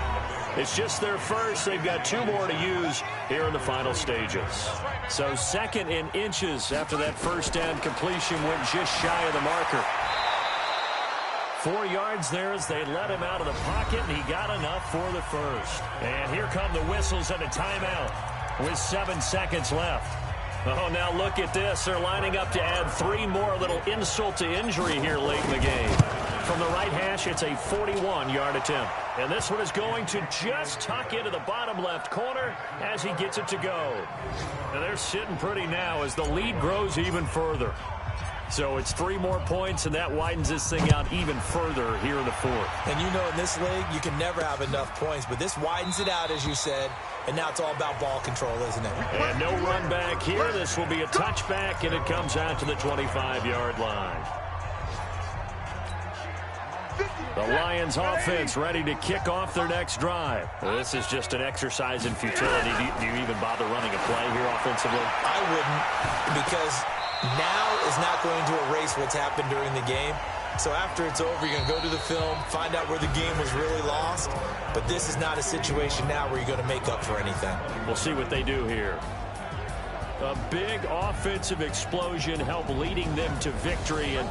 It's just their first. They've got 2 more to use here in the final stages. So 2nd and inches after that first down completion went just shy of the marker. 4 yards there as they let him out of the pocket, and he got enough for the first. And here come the whistles and a timeout with 7 seconds left. Oh, now look at this. They're lining up to add 3 more, a little insult to injury here late in the game. From the right hash, it's a 41-yard attempt. And this one is going to just tuck into the bottom left corner as he gets it to go. And they're sitting pretty now as the lead grows even further. So it's 3 more points, and that widens this thing out even further here in the fourth. And you know in this league, you can never have enough points, but this widens it out, as you said, and now it's all about ball control, isn't it? And no run back here. This will be a touchback, and it comes out to the 25-yard line. The Lions offense ready to kick off their next drive. Well, this is just an exercise in futility. Do you even bother running a play here offensively? I wouldn't, because now is not going to erase what's happened during the game. So after it's over, you're going to go to the film, find out where the game was really lost. But this is not a situation now where you're going to make up for anything. We'll see what they do here. A big offensive explosion helped leading them to victory. And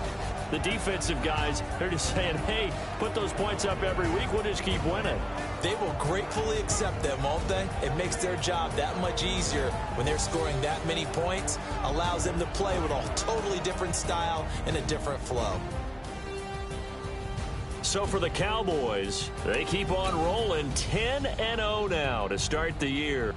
the defensive guys, they're just saying, hey, put those points up every week. We'll just keep winning. They will gratefully accept them, won't they? It makes their job that much easier when they're scoring that many points. Allows them to play with a totally different style and a different flow. So for the Cowboys, they keep on rolling 10-0 now to start the year.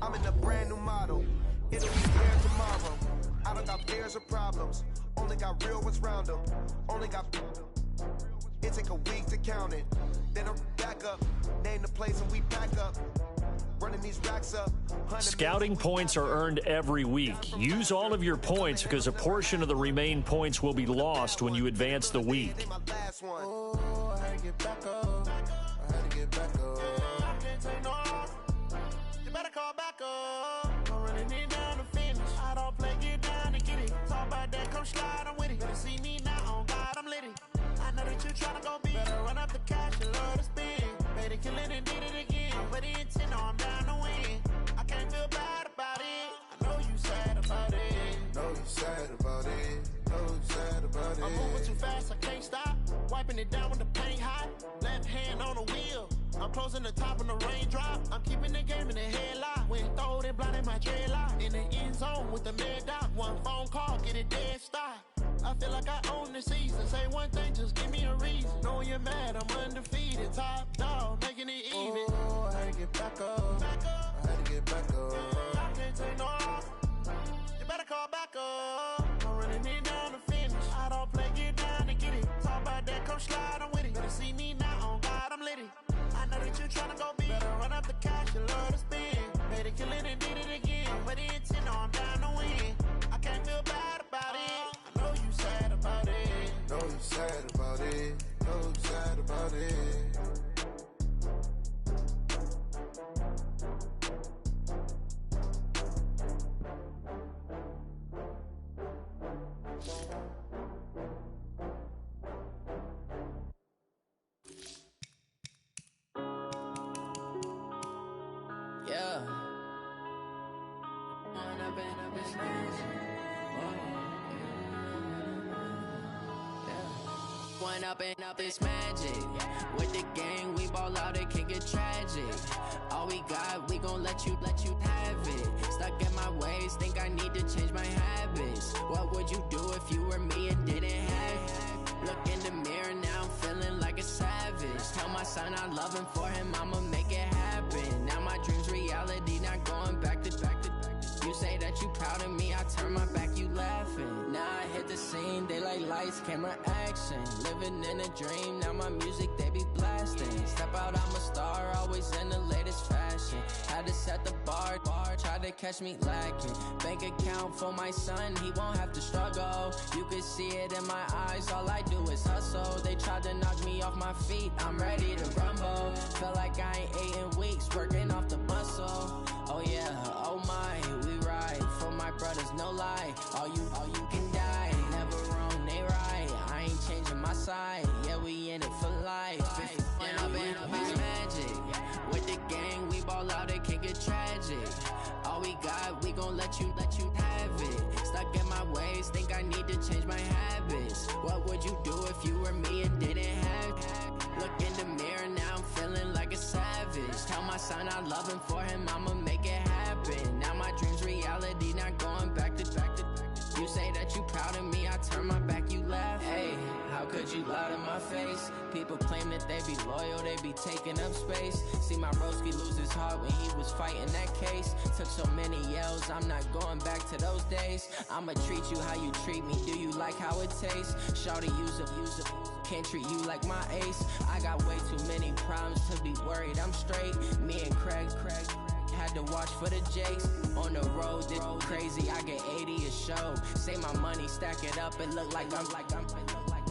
I'm in a brand new model. It'll be here tomorrow. I don't got fears or problems. Only got real ones round them. Only got. It take a week to count it. Then I'm back up. Name the place and we pack up. Running these racks up. Scouting points are earned every week. Use all of your points because a portion of the remaining points will be lost when you advance the week. Oh, I had to get back up. I had to get back up. You better call back up. I'm running it down to finish. I don't play, get down and get it. Talk about that, come slide, I'm with it. Better see me now, on God, I'm litty. I know that you tryna go big. Better run up the cash, you love to spin. Made it, kill it, and did it again. But the intent, no, I'm down to win. I can't feel bad about it. I know you sad about it. Know you sad about it. Know you sad about it. I'm moving too fast, I can't stop. Wiping it down with the paint hot. Left hand on the wheel. I'm closing the top of the raindrop. I'm keeping the game in the headlock. When throwed it, blinded my dreadlock. In the end zone with the mad dot. One phone call, get it dead stop. I feel like I own the season. Say one thing, just give me a reason. Knowing you're mad, I'm undefeated. Top dog, making it even. Oh, I had to get back up. I had to get back up. I can't take no off. You better call back up. I'm running it down to finish. I don't play, get down and get it. Talk about that, come slide, I'm with it. Better see me now, on God, I'm litty. I know that you tryna go big. Better run up the cash, you love to spin. Made it, kill it, and did it again. But the intent, no, I'm down to win. I can't feel bad about it. I know you sad about it. Know you sad about it. Know you sad about it. Yeah. One up and up is magic. With the gang, we ball out, it can get tragic. All we got, we gon' let you have it. Stuck in my ways, think I need to change my habits. What would you do if you were me and didn't have it? Look in the mirror, now I'm feeling like a savage. Tell my son I love him, for him I'ma make it happen. Now my dream's reality, not going back to. You say that you proud of me, I turn my back, you laughing. Now I hit the scene, lights, camera, action. Living in a dream, now my music, they be blasting. Step out, I'm a star, always in the latest fashion. Had to set the bar, try to catch me lacking. Bank account for my son, he won't have to struggle. You can see it in my eyes, all I do is hustle. They tried to knock me off my feet, I'm ready to rumble. Feel like I ain't ate in weeks, working off the muscle. Oh yeah, oh my, we ride for my brothers, no lie. All you can die, never wrong, they right. I ain't changing my side, yeah, we in it for life. And I've been magic. With the gang, we ball out, it can get tragic. All we got, we gon' let you have it. Stuck in my ways, think I need to change my habits. What would you do if you were me and didn't have it? Look in the mirror, now I'm feeling like a savage. Tell my son I love him, for him I'ma make it happen. Now my dream's reality, not going back to. You say that you proud of me, I turn my back, you laugh. Hey, how could you lie to my face? People claim that they be loyal, they be taking up space. See my broski lose his heart when he was fighting that case. Took so many yells, I'm not going back to those days. I'ma treat you how you treat me, do you like how it tastes? Shawty, use it, can't treat you like my ace. I got way too many problems to be worried, I'm straight. Me and Craig had to watch for the Jakes. On the road, this crazy, I get 80 a show. Say my money, stack it up, it look like I'm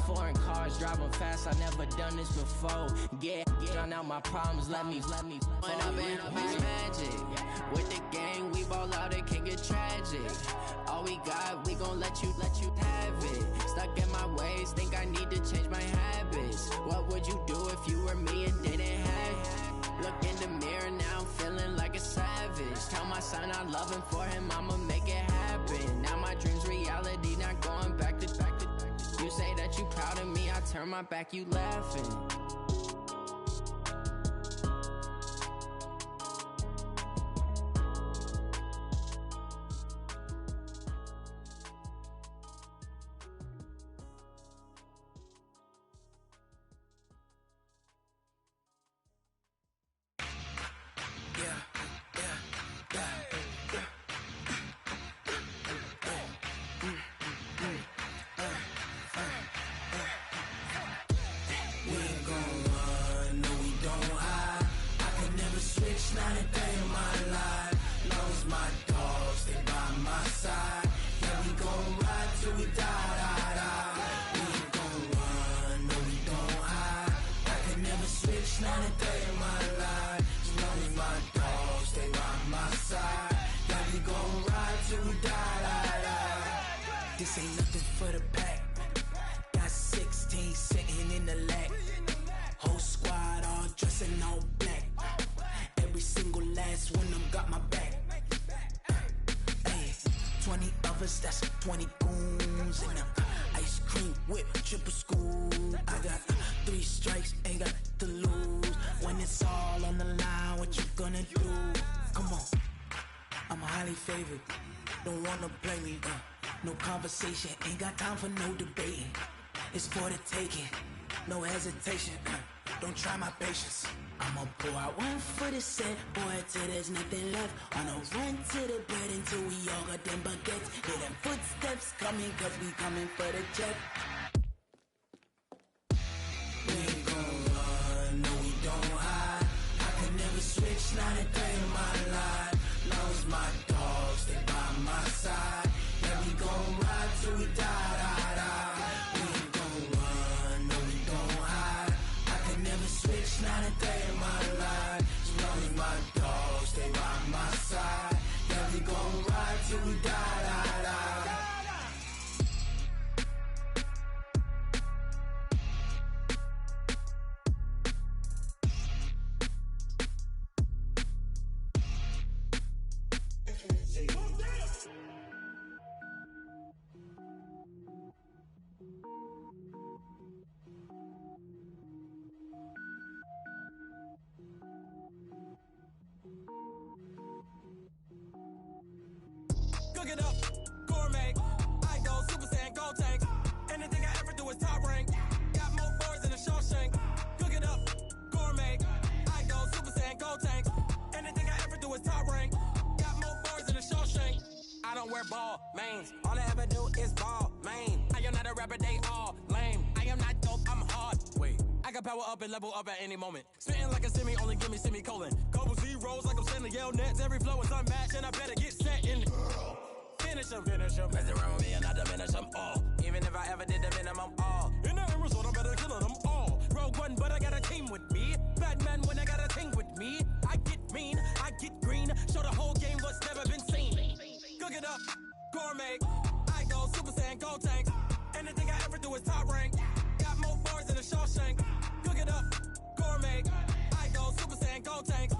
foreign cars, driving fast, I never done this before. Yeah, drown out my problems, let me When I've been magic. With the gang, we ball out, it can get tragic. All we got, we gon' let you have it. Stuck in my ways, think I need to change my habits. What would you do if you were me and didn't have it? Look in the mirror, now I'm feeling like a savage. Tell my son I love him, for him I'ma make it happen. Now my dream's reality, not going back to. You say that you proud of me, I turn my back, you laughing. This ain't nothing for the pack. Got 16 sitting in the lap. Whole squad all dressing all black. Every single last one of them got my back. Hey, 20 of us, that's 20 goons in them. Ice cream whip, triple school. I got 3 strikes, ain't got to lose. When it's all on the line, what you gonna do? Come on, I'm highly favored. Don't wanna play me, no conversation, ain't got time for no debating. It's for the taking, no hesitation. Don't try my patience. I'ma pour out one for the set, boy, till there's nothing left. On a run to the bed until we all got them baguettes. Hear them footsteps coming, cause we coming for the check. We ain't gon' run, no we don't hide. I could never switch, not a day in my life. Long as my dogs, they by my side. Yeah, we gon' ride till we die. We ain't gon' run, no we don't hide. I could never switch, not a day in my life. As long as my dogs, they by my side. Yeah, we gon' ride till we die. Cook it up, gourmet. I go Super Saiyan, gold tank. Anything I ever do is top rank. Got more boards than a Shawshank. Cook it up, gourmet. I go Super Saiyan, gold tank. Anything I ever do is top rank. Got more boards than a Shawshank. I don't wear ball mains. All I ever do is ball main. I am not a rapper, they all lame. I am not dope, I'm hard. Wait, I can power up and level up at any moment. Spitting like a semi, only give me semicolon. Couple zeros like I'm sending yell nets. Every flow is unmatched, and I better get set in. Finish them. Mess around with me and I diminish them all. Even if I ever did the minimum, all. In the end result, I'm better killing them all. Rogue One, but I got a team with me. Batman when I got a team with me. I get mean, I get green. Show the whole game what's never been seen. Cook it up, gourmet. I go Super Saiyan, Gold Tank. Anything I ever do is top rank. Got more bars than a Shawshank. Cook it up, gourmet. I go Super Saiyan, Gold Tank.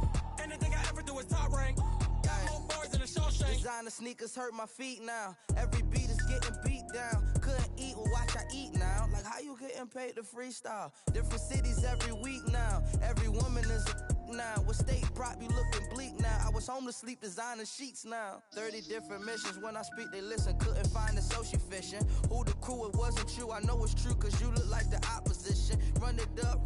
Anything I ever do is top rank. Got more bars than a Shawshank. Designer sneakers hurt my feet now. Every beat is getting beat down. Couldn't eat, well watch I eat now. Like how you getting paid to freestyle? Different cities every week now. Every woman is a now. What state prop you looking bleak now? I was home to sleep designer sheets now. 30 different missions. When I speak they listen. Couldn't find the social fishing. Who the crew, it wasn't you. I know it's true cause you look like the opposition. Run it up.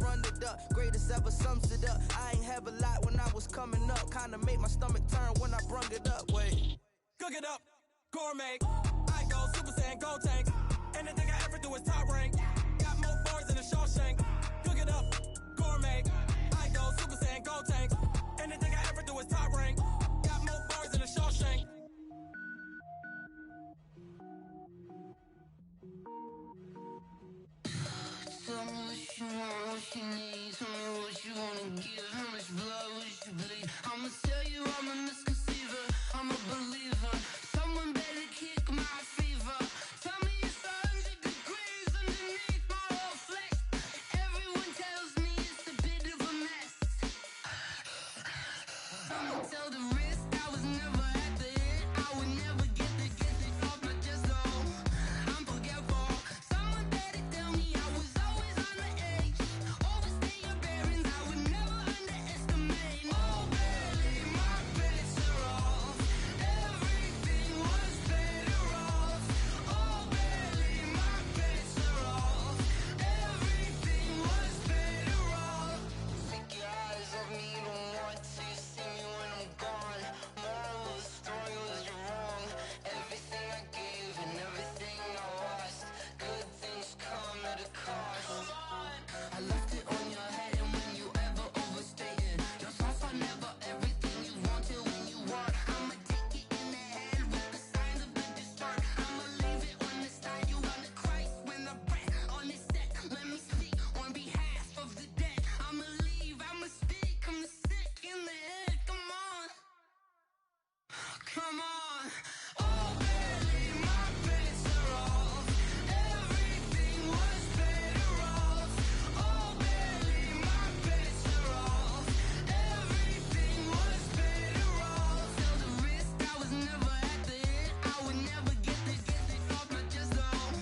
Greatest ever sums it up. I ain't have a lot when I was coming up. Kinda made my stomach turn when I brung it up. Wait. Cook it up, gourmet. I go Super Saiyan, Gold Tank. Anything I ever do is top rank. Got more bars than a Shawshank. Cook it up, gourmet. I go Super Saiyan, Gold Tank. Anything I ever do is top rank. Got more bars than a Shawshank. Tell me what you want, what you need. Tell me what you wanna give. How much blood would you bleed? I'ma tell you I'm a misconceiver. I'm a believer. Someone better kick my fever. Tell me it's 100 degrees underneath my whole flesh. Everyone tells me it's a bit of a mess. I'ma tell the risk I was never at the hit. I would never get it off my chest though. I'm forgetful. Someone better tell me I was always on the edge. Overstay your bearings, I would never underestimate. Oh baby, my bets are off. Everything was better off. Oh baby, my bets are off. Everything was better off. Take your eyes off me, you don't want to see me when I'm gone. Moral of the story was you're wrong. Everything I gave and everything I lost. Good things come at a cost. I left it on your head and when you ever overstated. Your thoughts are never everything you wanted when you want. I'ma take it in the head with the signs of the distort. I'ma leave it on the side. You on the Christ when the breath on this set. Let me speak on behalf of the dead. I'ma leave, I'ma speak. I'm sick in the head. Come on. Come on. Oh baby, my bets are off. Everything was better off. Oh baby, my bets are off. Everything was better off. Tell the risk I was never at the hit. I would never get it off my chest though.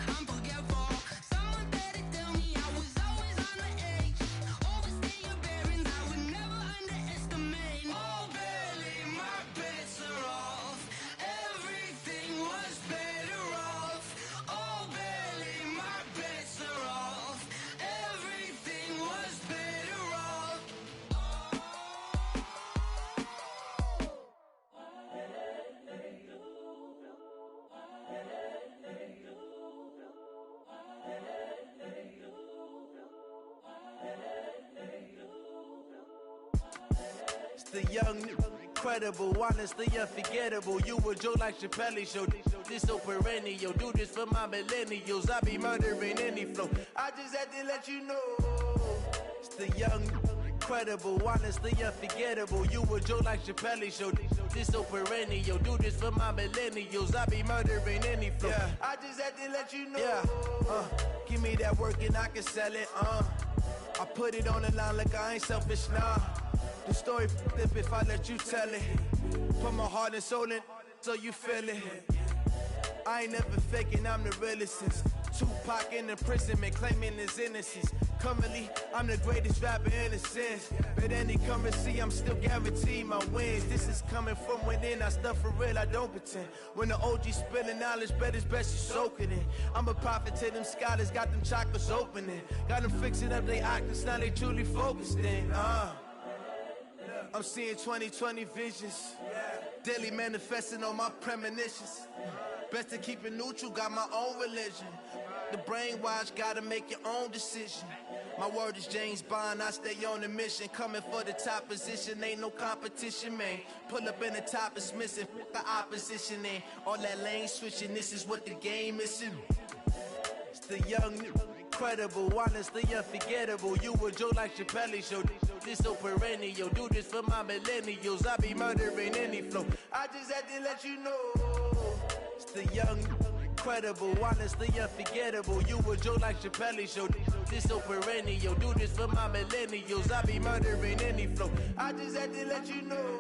I'm forgetful. Someone better tell me I was always on the edge. Overstay your bearings, I would never underestimate. Oh baby, my bets are off. Everything was better off. Oh baby, my bets are off. Everything was better off. It's the young, incredible, honestly unforgettable. You a joke like Chappelle show. This so perennial. Do this for my millennials. I be murdering any flow. I just had to let you know. It's the young, incredible, honestly unforgettable. You a joke like Chappelle show. This so perennial. Do this for my millennials. I be murdering any flow. Yeah. I just had to let you know. Yeah. Give me that work and I can sell it. I put it on the line like I ain't selfish now. The story flip if I let you tell it. Put my heart and soul in so you feel it. I ain't never faking, I'm the realest since Tupac in imprisonment, claiming his innocence. Currently, I'm the greatest rapper in a sense. But any currency, I'm still guaranteed my wins. This is coming from within, I stuff for real, I don't pretend. When the OG spilling knowledge, bet it's best you soak it in. I'm a prophet to them scholars, got them chakras opening. Got them fixing up they octaves, now they truly focused in. I'm seeing 2020 visions. Daily manifesting on my premonitions. Best to keep it neutral, got my own religion. The brainwash, gotta make your own decision. My word is James Bond, I stay on a mission. Coming for the top position, ain't no competition, man. Pull up in the top, it's missing, the opposition, ain't all that lane switching, this is what the game is. It's the young, incredible, honestly unforgettable. You a Joe like Chappelle show, this so perennial. Do this for my millennials, I be murdering any flow. I just had to let you know. It's the young, incredible, honestly unforgettable. You a Joe like Chappelle show, this so perennial. Do this for my millennials, I be murdering any flow. I just had to let you know.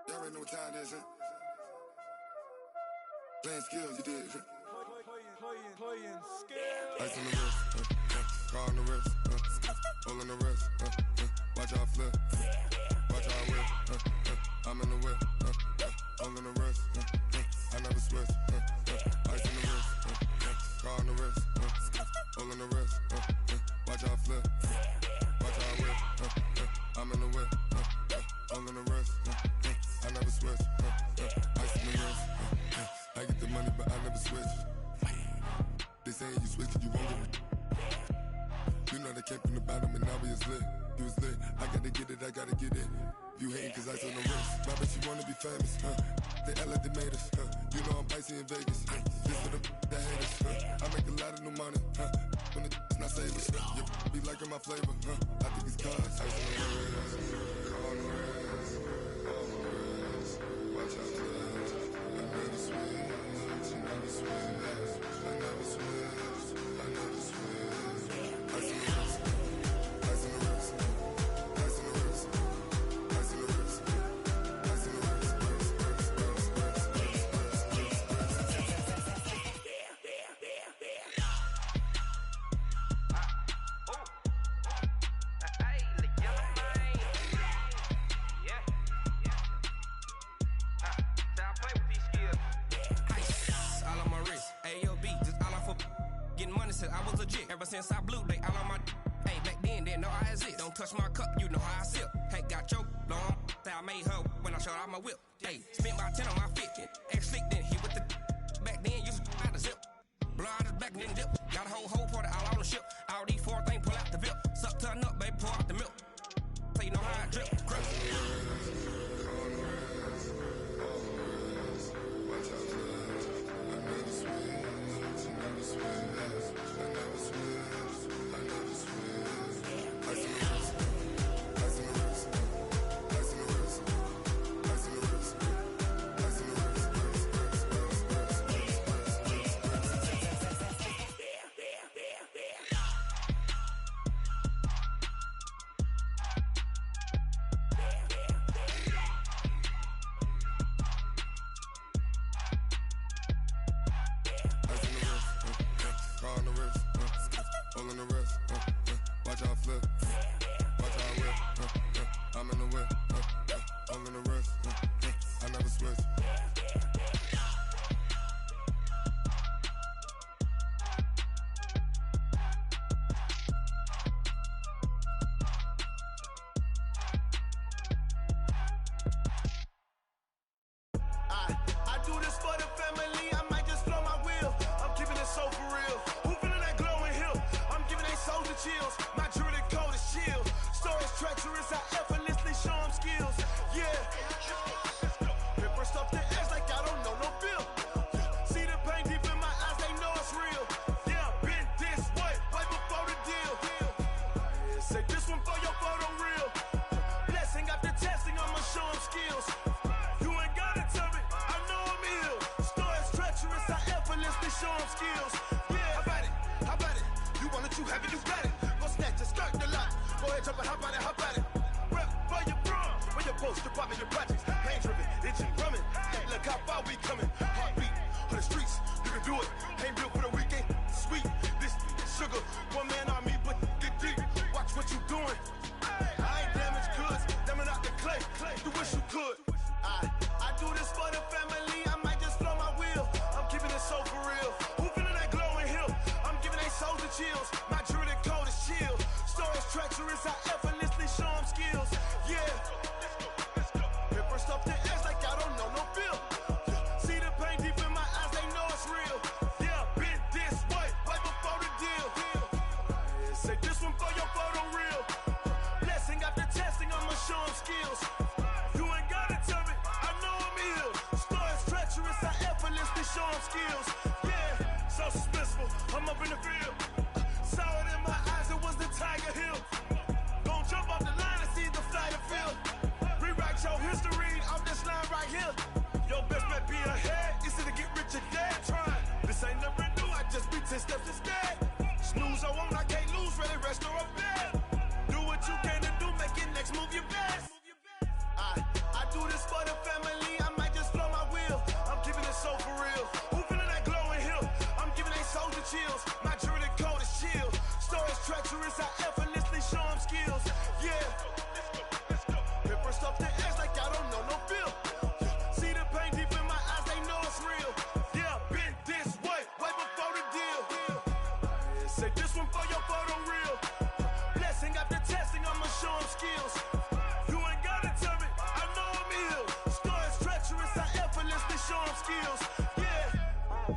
Y'all already know what time it is, huh? Playing skills, you did, huh? Playing skills. Ice on the wrist, car on the wrist, hole on the wrist, watch how I flip, watch how I whip, I'm in the whip, hole in the wrist, I never switch, ice on the wrist, car on the wrist, hole in the wrist, watch how I flip, watch how I whip, I'm in the whip, hole in the wrist, I never switch, ice on the wrist, I get the money but I never switch. They say you switch, you won't get it. You know the Came from the bottom and now we is lit. You was lit, I gotta get it, I gotta get it. You hating cause ice on the wrist. My bitch, she wanna be famous, They act like they made us, You know I'm icy in Vegas, This for the that hate us, I make a lot of new money, When it's not savers, you be liking my flavor, I think it's cars. Ice on the wrist, on the wrist, on the wrist. Watch out, cuz I never switch, I never switch, I never switch, I never switch. Ice on the wrist, ice on the wrist, ice on the wrist, ice on the wrist, ice on the wrist, I was legit. Ever since I blew, they all on my hey, back then, didn't know I exist. Don't touch my cup, you know how I sip. Hey, got choked, long. Say I made her when I showed out my whip. Hey, spent my 10 on my 15. Ex-slick, then hit with the back then, used to out the zip. Blow out his back, then dip. Got a whole party all on the ship. All these 4 things, pull out the VIP. Suck to a nut, baby, pour out the milk. So you know how I drip. Crush.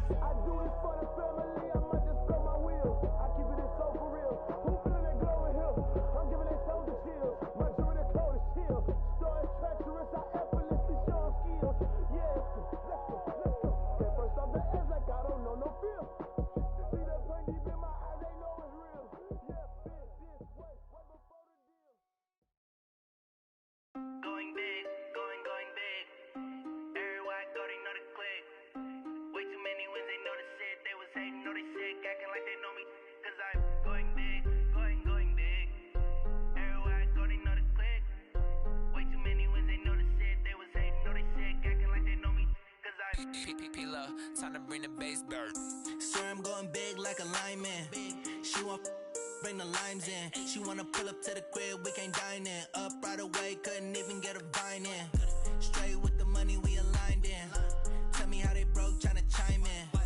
I do this for the family, I might just blow my wheel. I keep it so for real. Who feeling that glowing acting like they know me, cause I'm going big, going big. Everywhere I go, they know the click. Way too many wins, they know the shit. They was hating, know they sick, acting like they know me, cause I'm P-P-P-Love, time to bring the bass bird. Swear I'm going big like a lineman. She want bring the limes in. She wanna pull up to the crib, we can't dine in. Up right away, couldn't even get a vine in. Straight with the money, we aligned in. Tell me how they broke, tryna chime in.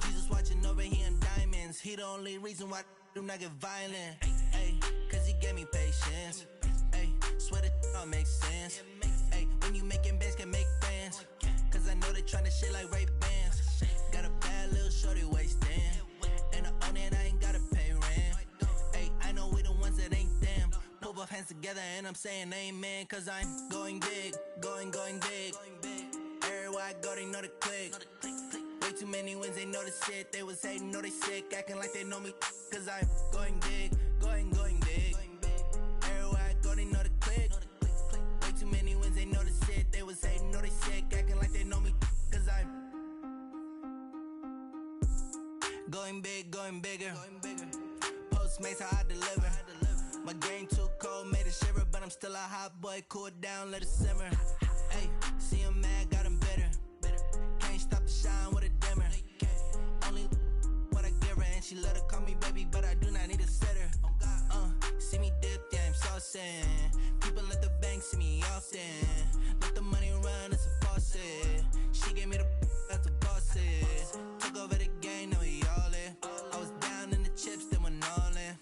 Jesus watching over, he in diamonds. He the only reason why I do not get violent. Ay, cause he gave me patience. Ay, swear that all makes sense. Ay, when you making bands, can make friends. Cause I know they tryna shit like Ray-Bans. Got a bad little shorty wasting. And I own it, I ain't gotta pay rent. Ay, I know we the ones that ain't them. Put both hands together and I'm saying amen. Cause I'm going big, going big. Everywhere I go, they know the click. Way too many wins, they know the shit. They was hating, know they sick, acting like they know me. Cause I'm going big, going big. Everywhere I go, they know the click. Way too many wins, they know the shit. They was hating, know they sick, acting like they know me. Cause I'm going big, going bigger. Postmates, how I deliver. My game too cold, made it shiver. But I'm still a hot boy, cool it down, let it simmer. Hey, see him mad, got him bitter. Can't stop the shine with a dimmer. Only what I give her, and she let her call me baby, but I do not need a sitter. See me dip, yeah, I'm saucing. People at the bank see me often. Let the money run, it's a faucet. She gave me the that's a bosses. Took over the game, now we all in. I was down in the chips, then went all in.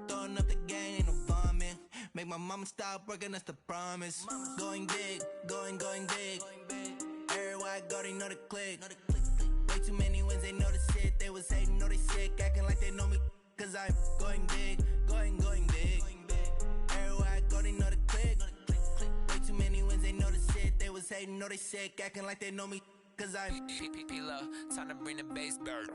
Throwing up the game, ain't no vomit. Make my mama stop working, that's the promise. Going big, going big. Everywhere I go, they know the click. Way too many wins, they know the shit. They was hating, know they sick, acting like they know me. Cause I'm going big, going big. Everywhere I go, they know the click. Way too many wins, they know the shit. They was hating, know they sick, acting like they know me. Cause I'm P-P-P-Love, time to bring the bass bird.